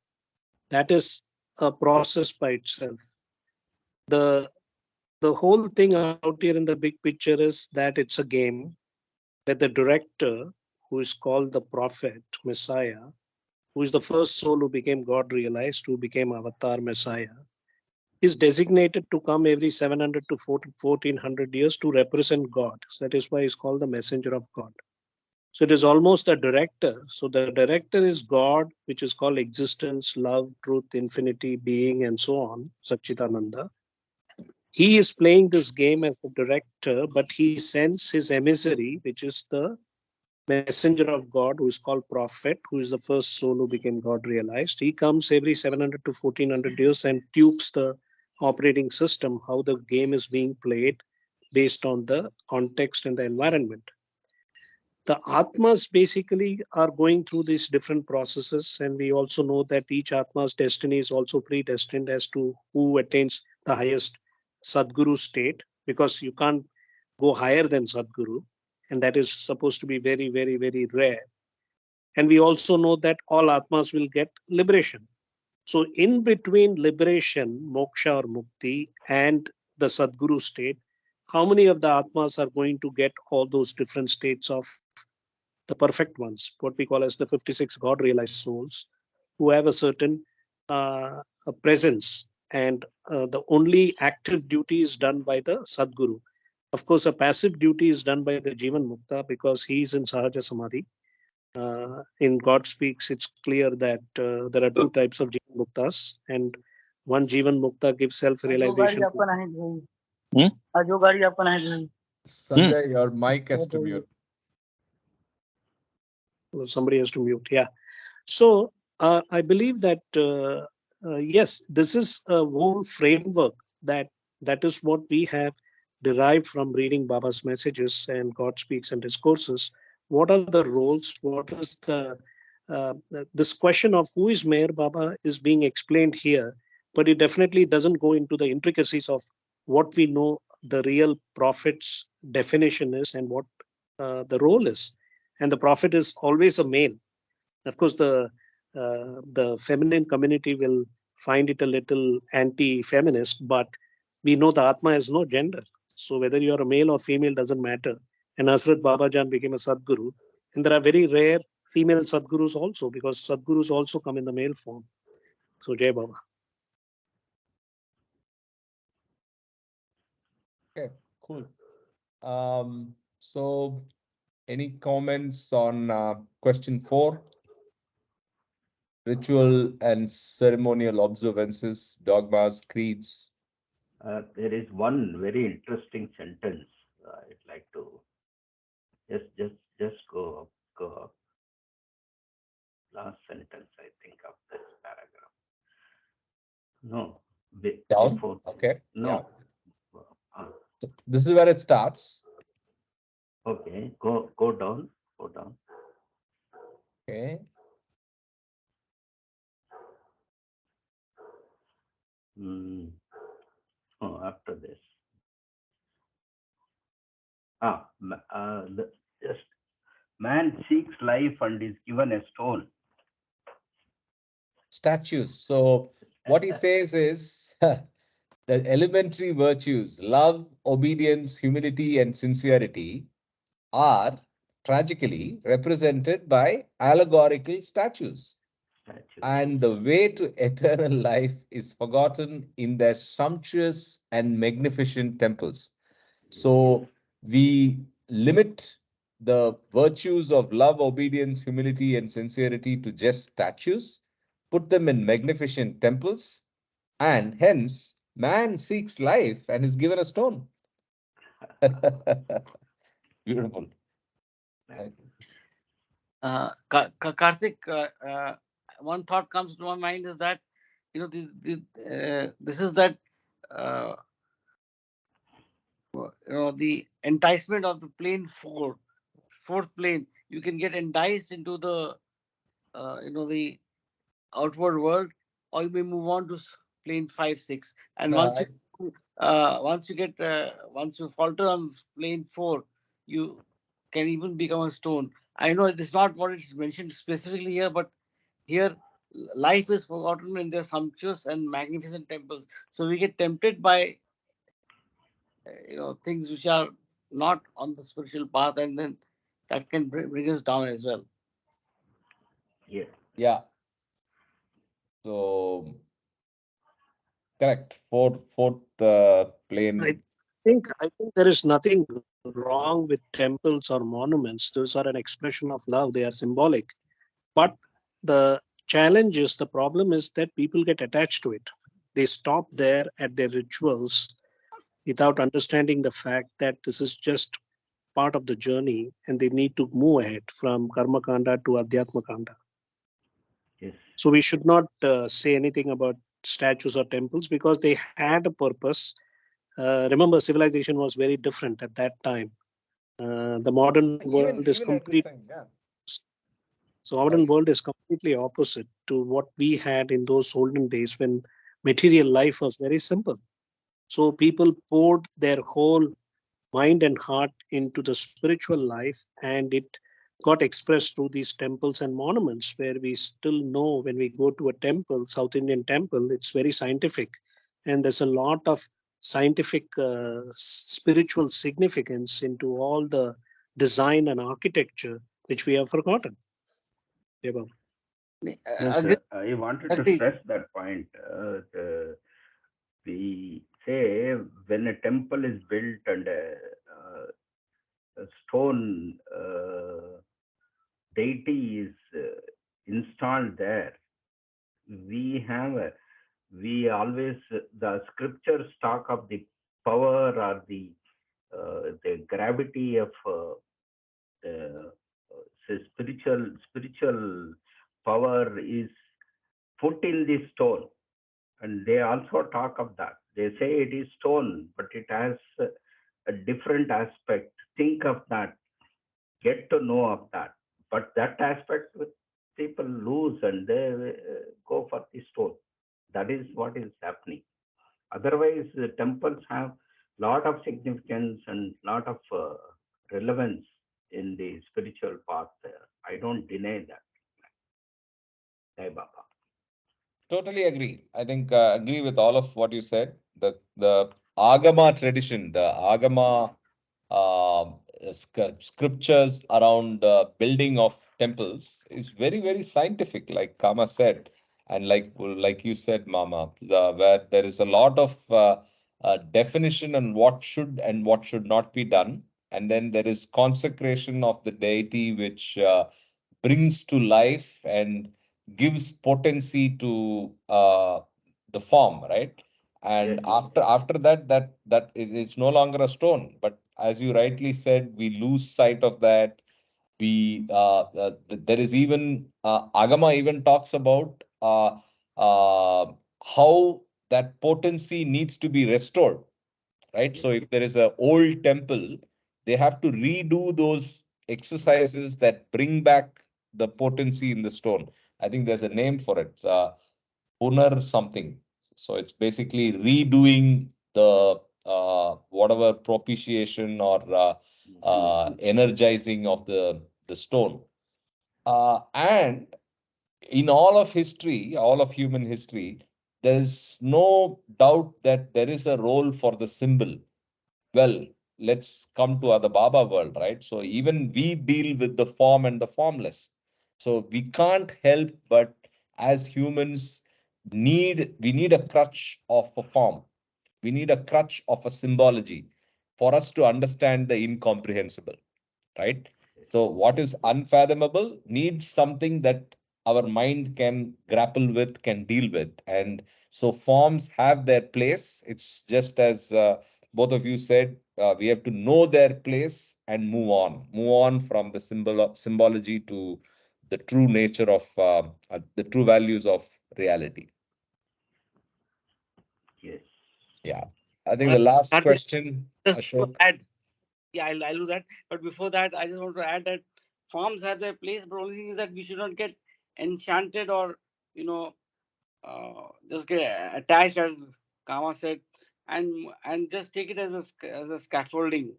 That is a process by itself. The the whole thing out here in the big picture is that it's a game where the director, who is called the prophet, Messiah, who is the first soul who became God realized, who became Avatar Messiah, is designated to come every 700 to 1400 years to represent God. So that is why he's called the messenger of God. So it is almost a director. So the director is God, which is called existence, love, truth, infinity, being, and so on, Satchitananda. He is playing this game as the director, but he sends his emissary, which is the messenger of God, who is called prophet, who is the first soul who became God realized. He comes every 700 to 1400 years and tukes the operating system, how the game is being played based on the context and the environment. The Atmas basically are going through these different processes, and we also know that each Atma's destiny is also predestined as to who attains the highest Sadguru state, because you can't go higher than Sadguru, and that is supposed to be very, very, very rare. And we also know that all Atmas will get liberation. So, in between liberation, moksha or mukti, and the Sadguru state, how many of the Atmas are going to get all those different states of the perfect ones, what we call as the 56 God realized souls, who have a certain a presence, and the only active duty is done by the Sadguru. Of course, a passive duty is done by the Jivan Mukta because he is in Sahaja Samadhi. In God Speaks, it's clear that there are two types of Jivan Muktas, and one Jivan Mukta gives self realization. Hmm? Sanjay, your mic has to mute. Somebody has to mute. Yeah. So I believe that yes, this is a whole framework that is what we have derived from reading Baba's messages and God speaks and discourses. What are the roles? What is this question of who is Meher Baba is being explained here, but it definitely doesn't go into the intricacies of what we know the real prophet's definition is and what the role is. And the prophet is always a male. Of course, the feminine community will find it a little anti-feminist, but we know the Atma has no gender. So whether you are a male or female doesn't matter. And Hasrat Babajan became a Sadguru. And there are very rare female Sadgurus also, because Sadgurus also come in the male form. So Jai Baba. Okay, cool. So any comments on question 4? Ritual and ceremonial observances, dogmas, creeds. There is one very interesting sentence I'd like to just go up. Last sentence, I think, of this paragraph. No, Down? before. Okay. No. Yeah. Uh, So this is where it starts. okay, go down, go down. Okay. Oh, after this. Just man seeks life and is given a stone. Statues. So what he says is the elementary virtues, love, obedience, humility, and sincerity, are tragically represented by allegorical statues. Statues. and the way to eternal life is forgotten in their sumptuous and magnificent temples. Yes. So we limit the virtues of love, obedience, humility, and sincerity to just statues, put them in magnificent temples, and hence man seeks life and is given a stone. Beautiful. Right. Karthik, one thought comes to my mind is that this is that uh, the enticement of the fourth plane. You can get enticed into the outward world, or you may move on to plane 5, 6, and No, once you falter on plane 4, you can even become a stone. I know it is not what it's mentioned specifically here, but here life is forgotten in their sumptuous and magnificent temples. So we get tempted by things which are not on the spiritual path, and then that can bring us down as well. Yes. yeah. So correct. Fourth I plane. think there is nothing wrong with temples or monuments. Those are an expression of love. They are symbolic. But the challenge is, the problem is that people get attached to it. They stop there at their rituals without understanding the fact that this is just part of the journey and they need to move ahead from karma kanda to adhyatma kanda. Yes. So we should not say anything about statues or temples because they had a purpose. Remember, civilization was very different at that time. The modern world is Even at this completely time, yeah. So modern Sorry. world is completely opposite to what we had in those olden days when material life was very simple. So people poured their whole mind and heart into the spiritual life, and it got expressed through these temples and monuments, where we still know when we go to a temple, South Indian temple, it's very scientific, and there's a lot of scientific spiritual significance into all the design and architecture which we have forgotten. Deva. Yes, Agree, I wanted to agreed. stress that point. We say when a temple is built and a stone deity is installed there, we have a, we always the scriptures talk of the power or the gravity of spiritual power is put in the stone, and they also talk of that. They say it is stone, but it has a different aspect. Think of that, get to know of that. But that aspect with people lose and they go for the stone. That is what is happening. Otherwise, the temples have lot of significance and lot of relevance in the spiritual path. I don't deny that. Jai Baba. Totally agree. I think agree with all of what you said. The Agama tradition, the Agama scriptures around building of temples is very, very scientific, like Kama said, and like you said, Mama, where there is a lot of definition on what should and what should not be done, and then there is consecration of the deity, which brings to life and gives potency to the form, right? And Yes. after that, it's no longer a stone. But as you rightly said, we lose sight of that. There is even Agama even talks about how that potency needs to be restored, right? Yes. So if there is a old temple, they have to redo those exercises that bring back the potency in the stone. I think there's a name for it, punar something. So it's basically redoing the whatever propitiation or energizing of the stone. And in all of history, all of human history, there's no doubt that there is a role for the symbol. Well, let's come to other Baba world, right? So even we deal with the form and the formless. So we can't help but as humans we need a crutch of a form. We need a crutch of a symbology for us to understand the incomprehensible, right? So what is unfathomable needs something that our mind can grapple with, can deal with. And so forms have their place. It's just as both of you said, we have to know their place and move on from the symbology to the true nature of the true values of reality. Yes. Yeah. I think the last Karthik, question, just before Ashok. that, yeah, I'll do that. But before that, I just want to add that forms have their place, but only thing is that we should not get enchanted or, you know, just get attached, as Kama said, and just take it as as a scaffolding,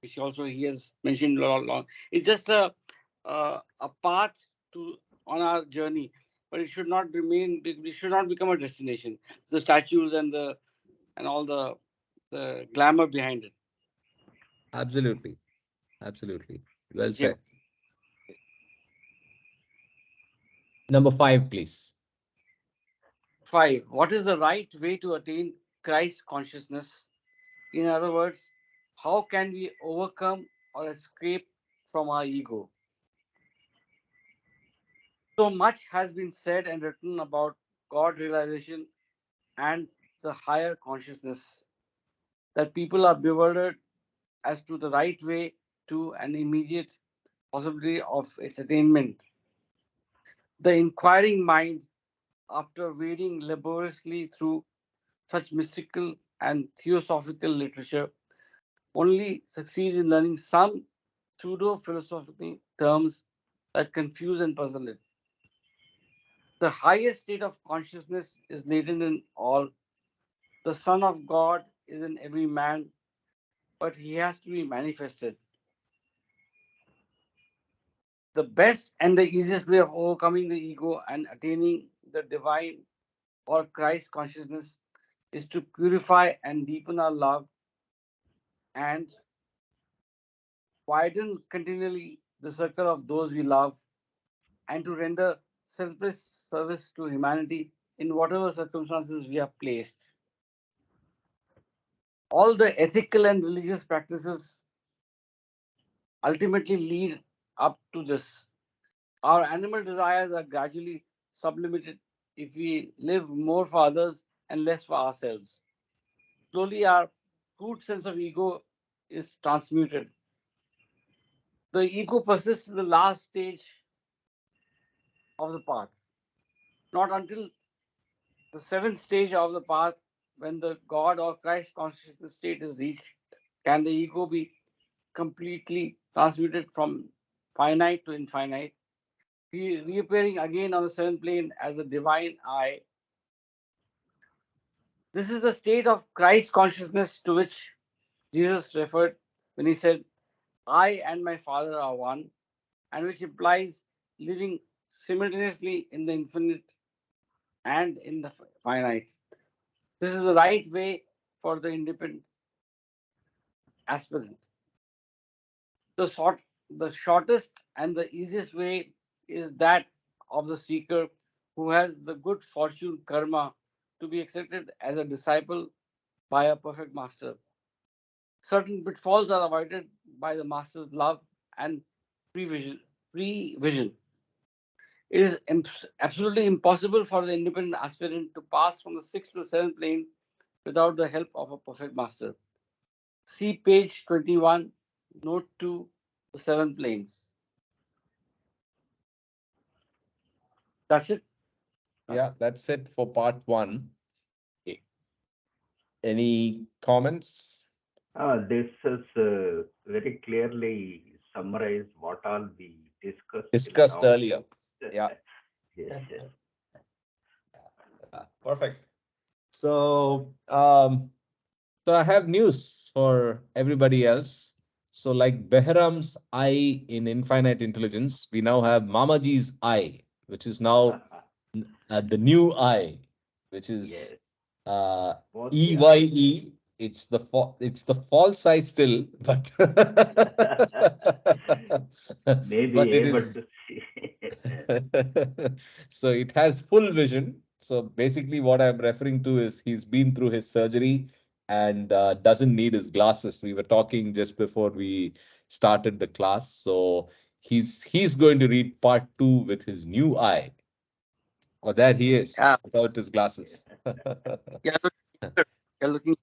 which also he has mentioned all along. It's just a path to on our journey, but it should not remain. It should not become a destination. The statues and all the glamour behind it. Absolutely. Absolutely. Well Jay, said. Number 5, please. 5. What is the right way to attain Christ consciousness? In other words, how can we overcome or escape from our ego? So much has been said and written about God realization and the higher consciousness that people are bewildered as to the right way to an immediate possibility of its attainment. The inquiring mind, after wading laboriously through such mystical and theosophical literature, only succeeds in learning some pseudo philosophical terms that confuse and puzzle it. The highest state of consciousness is latent in all. The Son of God is in every man, but he has to be manifested. The best and the easiest way of overcoming the ego and attaining the divine or Christ consciousness is to purify and deepen our love and widen continually the circle of those we love and to render selfless service to humanity in whatever circumstances we are placed. All the ethical and religious practices ultimately lead up to this. Our animal desires are gradually sublimated if we live more for others and less for ourselves. Slowly, our crude sense of ego is transmuted. The ego persists in the last stage of the path. Not until the seventh stage of the path, when the God or Christ consciousness state is reached, can the ego be completely transmuted from finite to infinite, reappearing again on the seventh plane as the divine I. This is the state of Christ consciousness to which Jesus referred when he said, I and my Father are one, and which implies living simultaneously in the infinite and in the finite. This is the right way for the independent aspirant. The, short, the shortest and the easiest way is that of the seeker who has the good fortune karma to be accepted as a disciple by a perfect master. Certain pitfalls are avoided by the master's love and prevision. Prevision. It is absolutely impossible for the independent aspirant to pass from the sixth to the seventh plane without the help of a perfect master. See page 21, note 2, the seven planes. That's it. Yeah, that's it for part 1. Okay. Any comments? This is very clearly summarized what all we discussed till Discussed now. earlier. Yeah. Yes, yes. Perfect. So, I have news for everybody else. So, like Behram's eye in infinite intelligence, we now have Mamaji's eye, which is now the new eye, which Yes, is both the eyes. EYE. It's the false eye still, but May but be it able is to see. Yes. So it has full vision. So basically, what I'm referring to is he's been through his surgery and doesn't need his glasses. We were talking just before we started the class. So he's going to read part two with his new eye. Oh, there he is Yeah, without his glasses. yeah, looking good. Yeah, looking.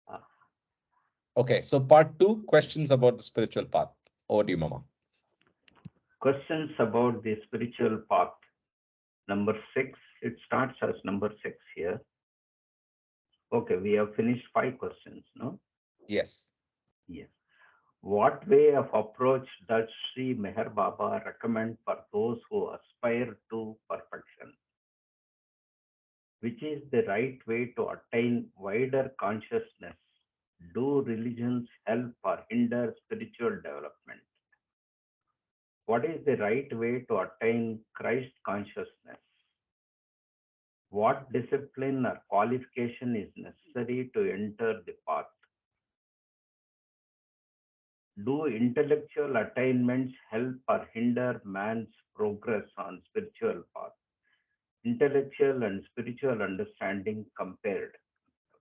Ah, Okay, so part two, questions about the spiritual path. Over to you, Mama. questions about the spiritual path. Number six, it starts as number six here. Okay, we have finished five questions, no? Yes. Yes. What way of approach does Sri Meher Baba recommend for those who aspire to perfection? Which is the right way to attain wider consciousness? Do religions help or hinder spiritual development? What is the right way to attain Christ consciousness? What discipline or qualification is necessary to enter the path? Do intellectual attainments help or hinder man's progress on spiritual path? Intellectual and spiritual understanding compared.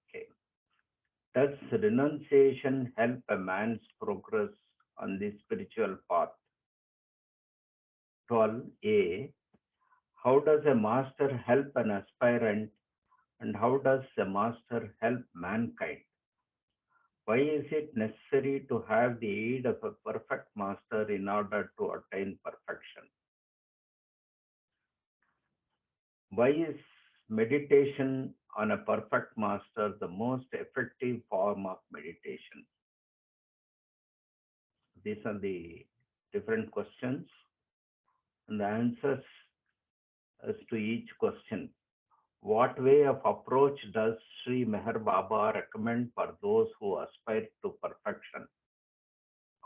Okay. Does renunciation help a man's progress on the spiritual path? 12a. How does a master help an aspirant and how does a master help mankind? Why is it necessary to have the aid of a perfect master in order to attain perfection? Why is meditation on a perfect master the most effective form of meditation? These are the different questions and the answers as to each question. What way of approach does Sri Meher Baba recommend for those who aspire to perfection?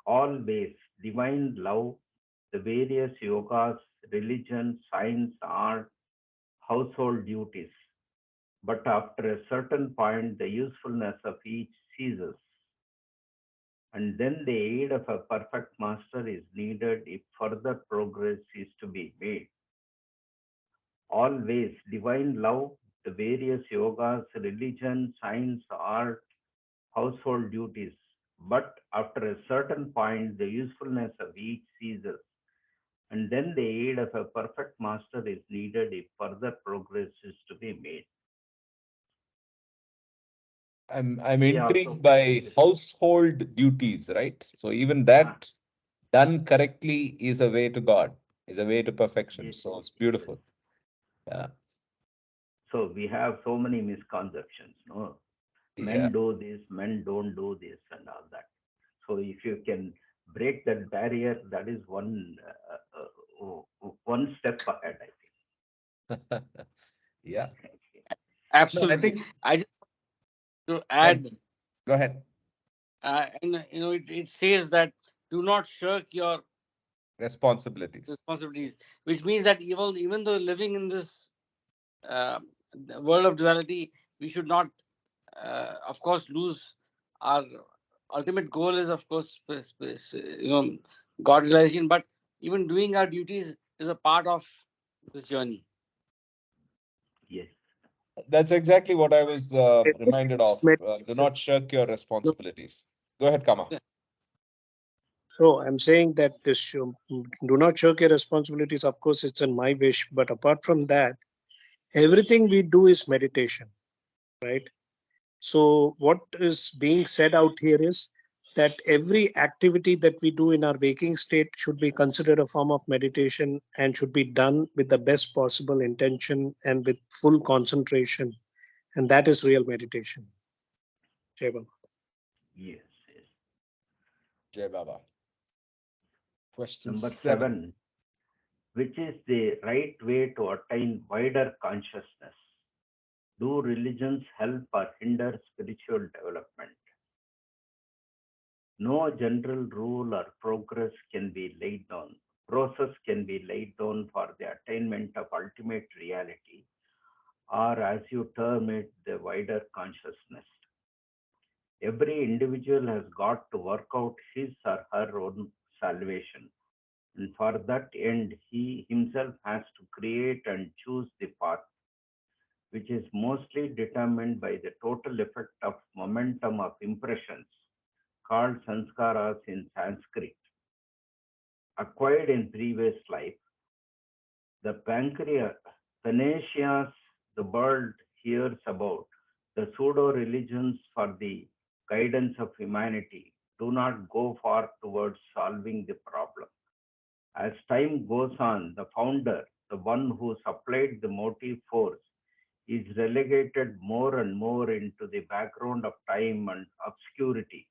Always divine love, the various yogas, religion, science, art, household duties. But after a certain point, the usefulness of each ceases. And then the aid of a perfect master is needed if further progress is to be made. Always divine love, the various yogas, religion, science, art, household duties. But after a certain point, the usefulness of each ceases, and then the aid of a perfect master is needed if further progress is to be made. I'm We also intrigued by household duties, right? So even ah, that done correctly is a way to God, is a way to perfection. yes, So it's yes. beautiful. Yeah. So we have so many misconceptions. No, Yeah. men do this, men don't do this, and all that. So if you can break that barrier, that is one step ahead, I Yeah. think. No, I Absolutely. think I just to yeah, add, go ahead. and it says that do not shirk your Responsibilities. responsibilities, which means that even though living in this uh, world of duality, we should not, of course, lose our ultimate goal is, of course, God realization. But even doing our duties is a part of this journey. Yes. That's exactly what I was reminded of. It's Do meditation. not shirk your responsibilities. Go ahead, Kama. Yeah. So I'm saying that this do not shirk your responsibilities. Of course, it's in my wish, but apart from that, everything we do is meditation, right? So what is being said out here is that every activity that we do in our waking state should be considered a form of meditation and should be done with the best possible intention and with full concentration, and that is real meditation. Jai Baba. Yes. Yes. Jai Baba. Question Number 7. 7. Which is the right way to attain wider consciousness? Do religions help or hinder spiritual development? No general rule or progress can be laid down. Process can be laid down for the attainment of ultimate reality, or as you term it, the wider consciousness. Every individual has got to work out his or her own salvation. And for that end, he himself has to create and choose the path, which is mostly determined by the total effect of momentum of impressions, called sanskaras in Sanskrit, acquired in previous life. The panacea the world hears about, the pseudo religions for the guidance of humanity, do not go far towards solving the problem. As time goes on, the founder, the one who supplied the motive force, is relegated more and more into the background of time and obscurity.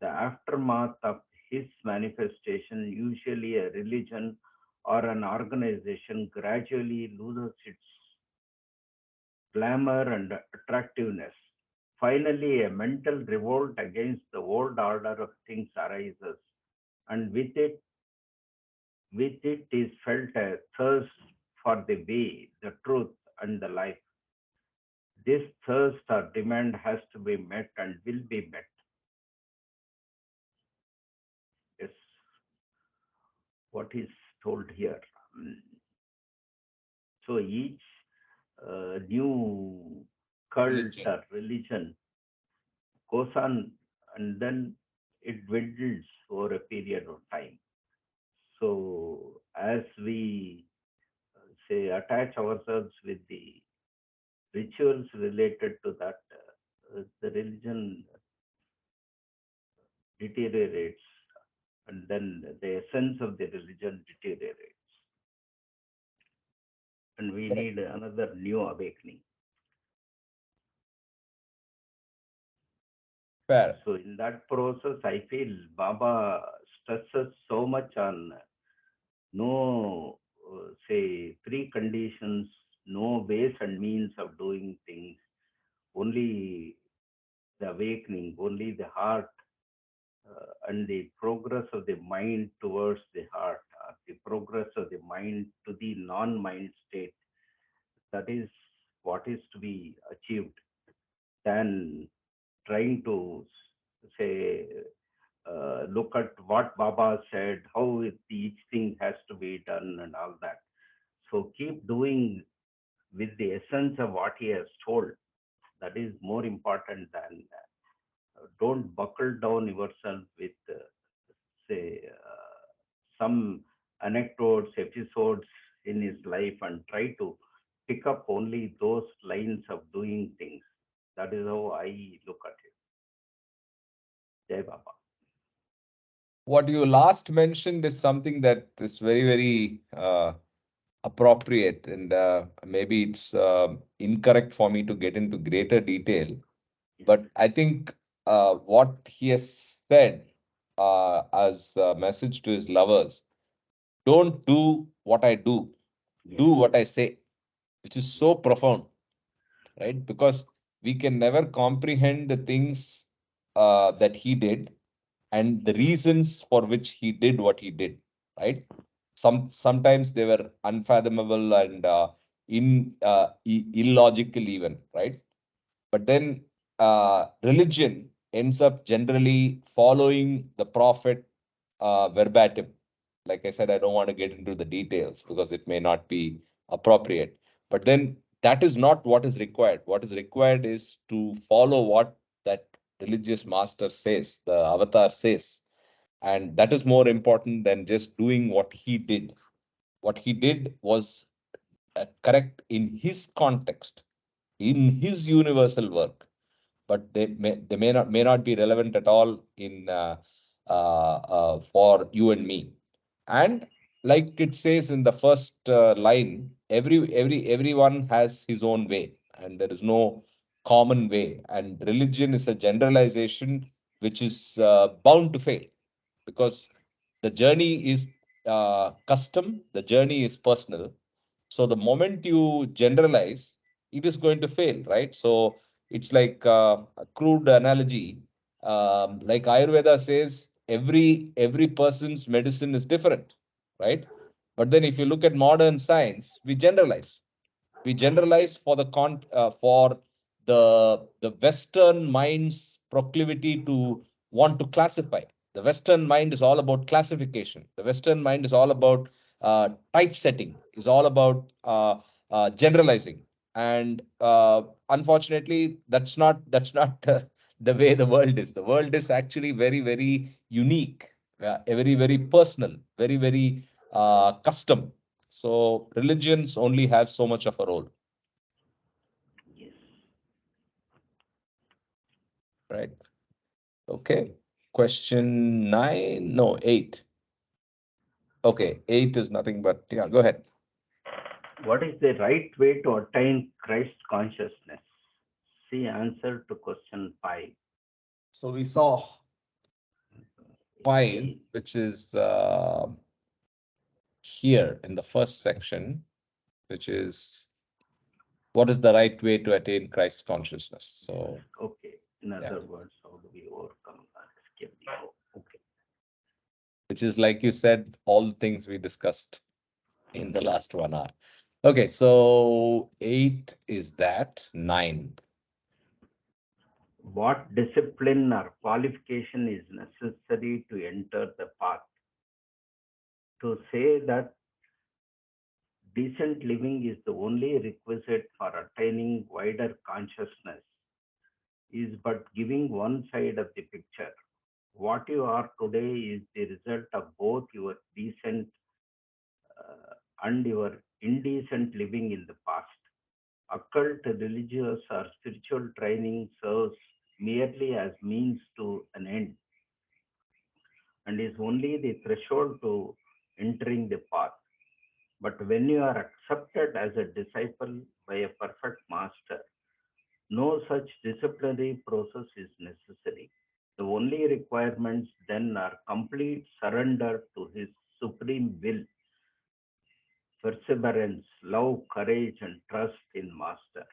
The aftermath of his manifestation, usually a religion or an organization, gradually loses its glamour and attractiveness. Finally, a mental revolt against the old order of things arises, and with it is felt a thirst for the way, the truth, and the life. This thirst or demand has to be met and will be met. Yes, what is told here. Mm. So each new cult Religion. or religion goes on, and then it dwindles over a period of time. So as we say attach ourselves with the rituals related to that, the religion deteriorates, and then the essence of the religion deteriorates, and we Correct. need another new awakening. Fair. So in that process, I feel Baba stresses so much on no, say, preconditions, no ways and means of doing things, only the awakening, only the heart, and the progress of the mind towards the heart, the progress of the mind to the non-mind state. That is what is to be achieved, than trying to say, look at what Baba said, how each thing has to be done, and all that. So keep doing with the essence of what he has told. That is more important than don't buckle down yourself with, say, some anecdotes, episodes in his life, and try to pick up only those lines of doing things. That is how I look at it. Jai Baba. What you last mentioned is something that is very, very appropriate, and maybe it's incorrect for me to get into greater detail. Yes, But I think what he has said as a message to his lovers: don't do what I do, yes, do what I say, which is yes, so profound, right? Because we can never comprehend the things that he did and the reasons for which he did what he did, right? Sometimes they were unfathomable and illogical even, right? But then religion ends up generally following the prophet verbatim. Like I said, I don't want to get into the details because it may not be appropriate. But then that is not what is required. What is required is to follow what that religious master says, the avatar says. And that is more important than just doing what he did. What he did was correct in his context, in his universal work, but they may not be relevant at all in for you and me. And like it says in the first line, everyone has his own way, and there is no common way. And religion is a generalization which is bound to fail, because the journey is custom, the journey is personal. So the moment you generalize, it is going to fail, right? So it's like a crude analogy. Like Ayurveda says, every person's medicine is different, right? But then if you look at modern science, we generalize. We generalize for the Western mind's proclivity to want to classify. The Western mind is all about classification. The Western mind is all about typesetting, is all about generalizing. And unfortunately, that's not the way the world is. The world is actually very, very unique, very, very personal, very, very custom. So religions only have so much of a role, Yes. right? Okay. Question 9, no, 8. Okay, 8 is nothing but, yeah, go ahead. What is the right way to attain Christ consciousness? See answer to question 5. So we saw 5, Okay. which is here in the first section, which is what is the right way to attain Christ consciousness. So, Okay. In yeah, other words, how do we overcome that? Skip the ego. Okay. which is like you said, all the things we discussed in the last 1 hour. Okay, so 8 is that, 9. What discipline or qualification is necessary to enter the path? To say that decent living is the only requisite for attaining wider consciousness is but giving one side of the picture. What you are today is the result of both your decent and your indecent living in the past. Occult, religious, or spiritual training serves merely as means to an end and is only the threshold to entering the path. But when you are accepted as a disciple by a perfect master, no such disciplinary process is necessary. The only requirements then are complete surrender to his supreme will, perseverance, love, courage, and trust in master.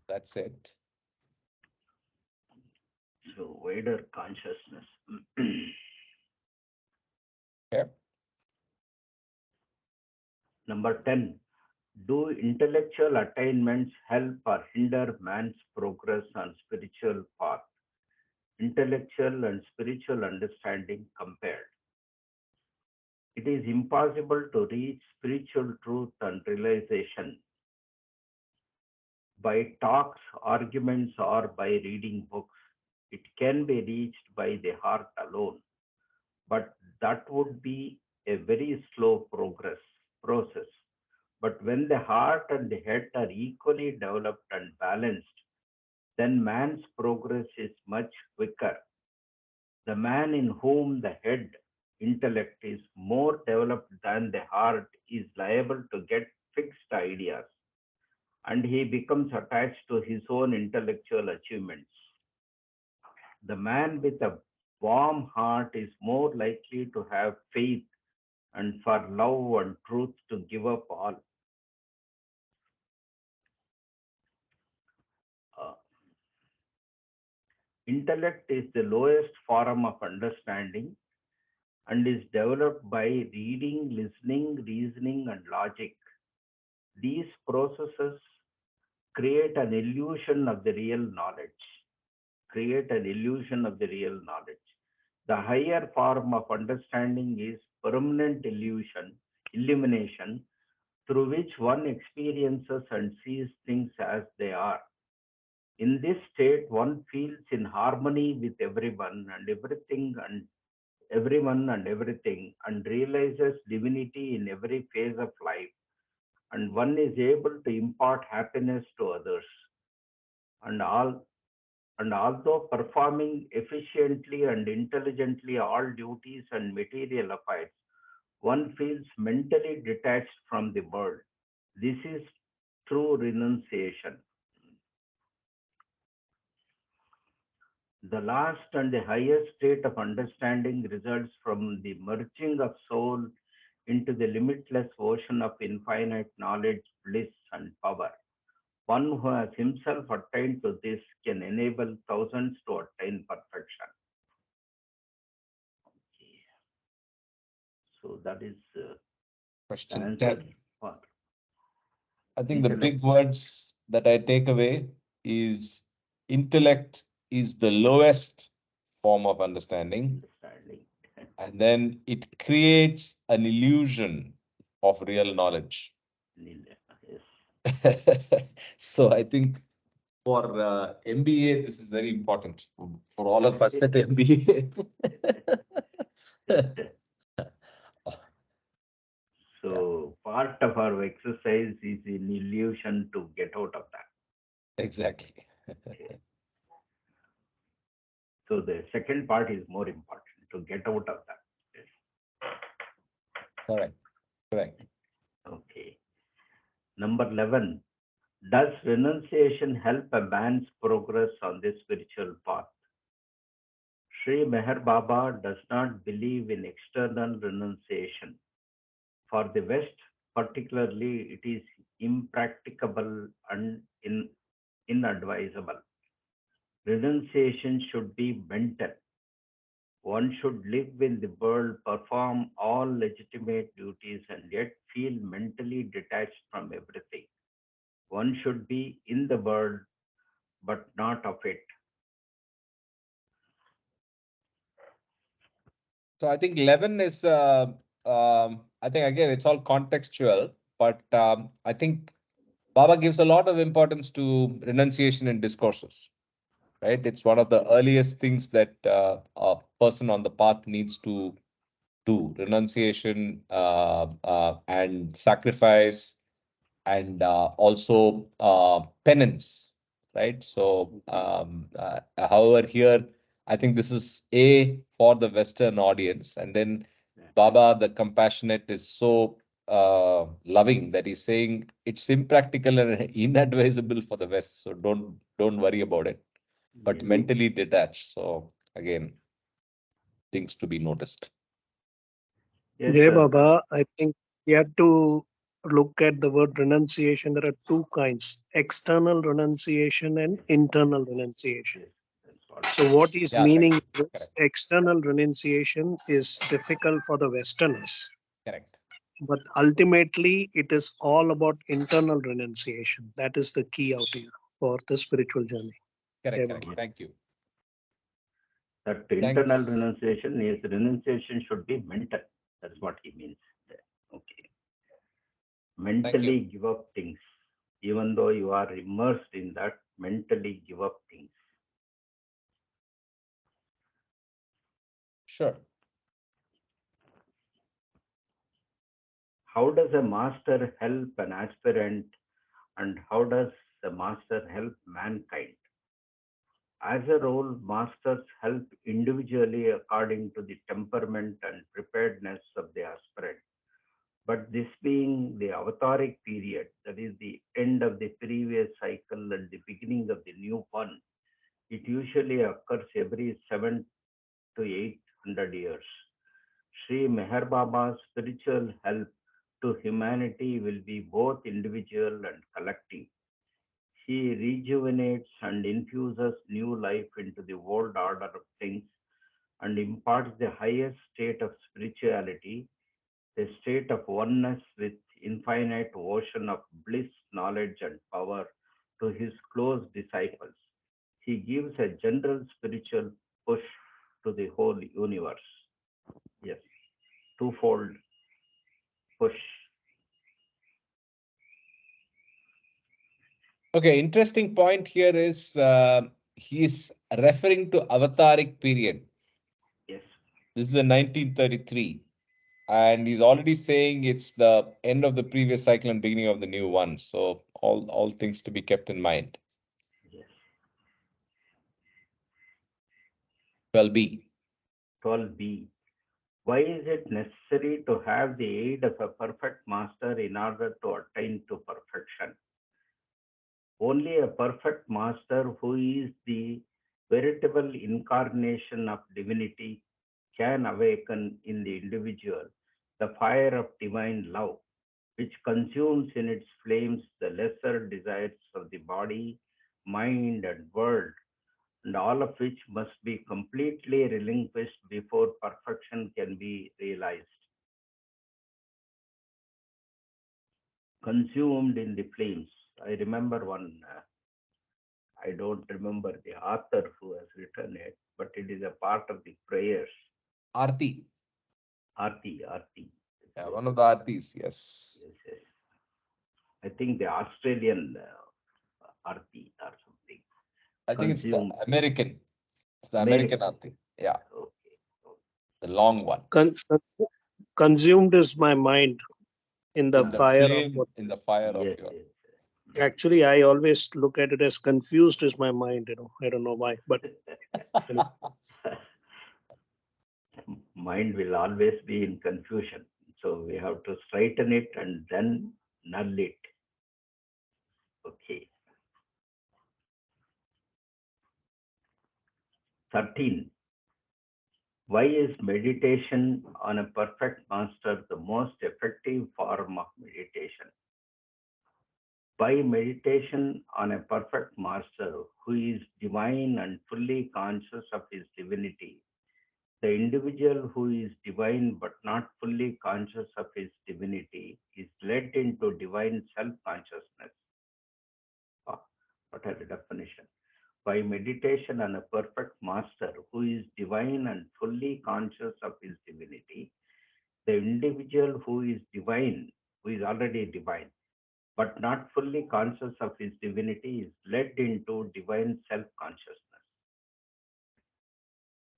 That's it. So wider consciousness. Okay. Number 10. Do intellectual attainments help or hinder man's progress on spiritual path? Intellectual and spiritual understanding compared. It is impossible to reach spiritual truth and realization by talks, arguments, or by reading books. It can be reached by the heart alone, but that would be a very slow process. But when the heart and the head are equally developed and balanced, then man's progress is much quicker. The man in whom the head intellect is more developed than the heart is liable to get fixed ideas and he becomes attached to his own intellectual achievements. The man with a warm heart is more likely to have faith and for love and truth to give up all. Uh, Intellect is the lowest form of understanding and is developed by reading, listening, reasoning, and logic. These processes create an illusion of the real knowledge. Create an illusion of the real knowledge. The higher form of understanding is permanent illumination, through which one experiences and sees things as they are. In this state, one feels in harmony with everyone and everything, and realizes divinity in every phase of life, and one is able to impart happiness to others. And all and although performing efficiently and intelligently all duties and material affairs, one feels mentally detached from the world. This is true renunciation. The last and the highest state of understanding results from the merging of soul into the limitless ocean of infinite knowledge, bliss, and power. One who has himself attained to this can enable thousands to attain perfection. So that is the Question answer 10. for I think the intellect. big words that I take away is intellect is the lowest form of understanding, understanding. and then it creates an illusion of real knowledge. Yes. So I think for MBA, this is very important for all of us at MBA. Yeah, So part of our exercise is an illusion to get out of that. exactly. Okay. So the second part is more important to get out of that. Yes. Correct, correct. Okay. Number 11. Does renunciation help a man's progress on the spiritual path? Shri Meher Baba does not believe in external renunciation. For the West, particularly, it is impracticable and inadvisable. Renunciation should be mental. One should live in the world, perform all legitimate duties, and yet feel mentally detached from everything. One should be in the world, but not of it. So I think 11 is, I think again, it's all contextual, but I think Baba gives a lot of importance to renunciation in discourses, right? It's one of the earliest things that a person on the path needs to do: renunciation and sacrifice, and also penance, right? So, however, here I think this is A for the Western audience, and then Baba, the compassionate, is so loving that he's saying it's impractical and inadvisable for the West. So don't worry about it, but Yes, mentally detached. So again, things to be noticed. yes, Jai sir. Baba, I think we have to look at the word renunciation. There are two kinds: external renunciation and internal renunciation. Yes, that's what. So, what is Yeah, correct, meaning is correct, external renunciation is difficult for the Westerners, correct. but ultimately it is all about internal renunciation. That is the key out here for the spiritual journey. Correct, Jai correct. Baba. Yes. Thank you. That internal Thanks. renunciation should be mental. That's what he means. Okay. Thank you. Mentally give up things. Even though you are immersed in that, mentally give up things. Sure. How does a master help an aspirant, and how does a master help mankind? As a role, masters help individually according to the temperament and preparedness of the aspirant. But this being the avataric period, that is the end of the previous cycle and the beginning of the new one, it usually occurs every 7 to 800 years. Sri Meher Baba's spiritual help to humanity will be both individual and collective. He rejuvenates and infuses new life into the old order of things and imparts the highest state of spirituality, a state of oneness with infinite ocean of bliss, knowledge, and power to his close disciples. He gives a general spiritual push to the whole universe. Yes, twofold push. Okay, interesting point here is he's referring to avataric period. Yes, This is the 1933, and he's already saying it's the end of the previous cycle and beginning of the new one. So all things to be kept in mind. yes. 12B. 12b. Why is it necessary to have the aid of a perfect master in order to attain to perfection? Only a perfect master who is the veritable incarnation of divinity can awaken in the individual the fire of divine love, which consumes in its flames the lesser desires of the body, mind, and world, and all of which must be completely relinquished before perfection can be realized. Consumed in the flames. I remember one I don't remember the author who has written it, but it is a part of the prayers. Arti. Arti, Arti. Yeah, one of the Artis, yes. Yes, yes. I think the Australian Arti or something. I think it's the Consume American. It's the American American. Arti. Yeah, Okay. the long one. Consumed is my mind in the In the fire of flame, what. in the fire of Yes, your. yes. Actually, I always look at it as confused is my mind. I don't know why, but Mind will always be in confusion. So we have to straighten it and then null it. Okay. 13. Why is meditation on a perfect master the most effective form of meditation? By meditation on a perfect master who is divine and fully conscious of his divinity, the individual who is divine but not fully conscious of his divinity is led into divine self consciousness. What a definition. By meditation on a perfect master who is divine and fully conscious of his divinity, the individual who is divine, who is already divine, but not fully conscious of his divinity, is led into divine self consciousness.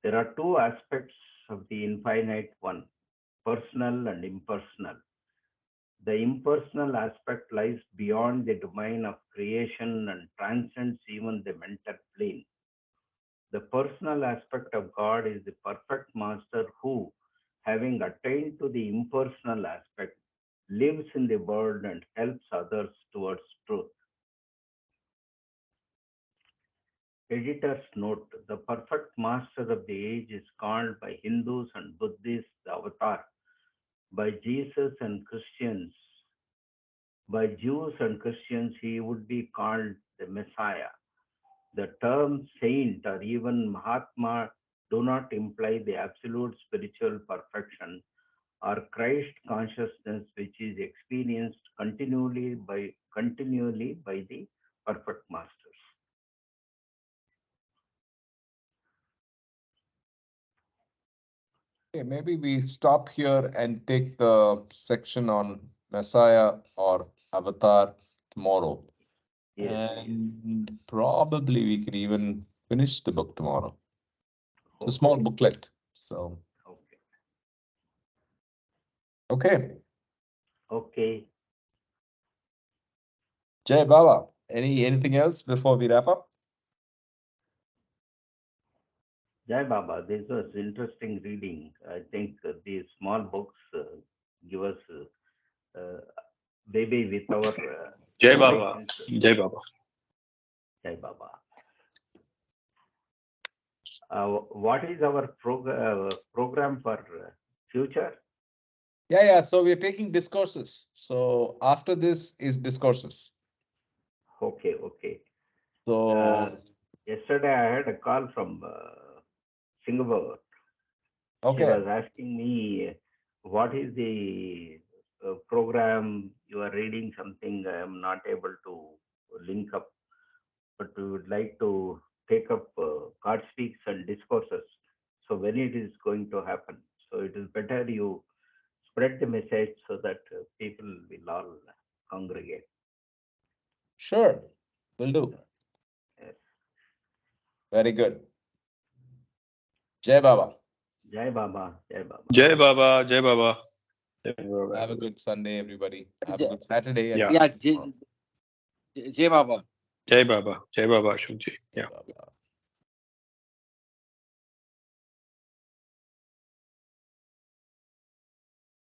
There are two aspects of the infinite one, personal and impersonal. The impersonal aspect lies beyond the domain of creation and transcends even the mental plane. The personal aspect of God is the perfect master who, having attained to the impersonal aspect, lives in the world and helps others towards truth. Editor's note: the perfect master of the age is called by Hindus and Buddhists the Avatar, by Jesus and Christians, by Jews and Christians, he would be called the Messiah. The term saint or even Mahatma do not imply the absolute spiritual perfection or Christ consciousness which is experienced continually by the perfect masters. Okay, maybe we stop here and take the section on Messiah or Avatar tomorrow. Yes, And probably we can even finish the book tomorrow. It's a okay, small booklet. So, okay, okay. okay. Jai Baba, anything else before we wrap up? Jai Baba, this was interesting reading. I think these small books give us maybe with our Jai Baba. patience. Jai Baba. Jai Baba. What is our program for future? Yeah. So we're taking discourses. So after this is discourses. Okay, okay. So, Yesterday I had a call from Singapore. She okay. was asking me what is the program you are reading. Something I am not able to link up, but we would like to take up God speaks and discourses. So when it is going to happen? So it is better you spread the message so that people will all congregate. Sure. Will do. Yes. Very good. Jai Baba. Jai Baba, Jai Baba. Jai Baba. Jai Baba. Jai Baba. Have a good Sunday, everybody. Have a J- good Saturday. And Yeah. Yeah, see you tomorrow. Jai Baba. Jai Baba. Jai Baba, Ashokji. Jai Yeah. Baba.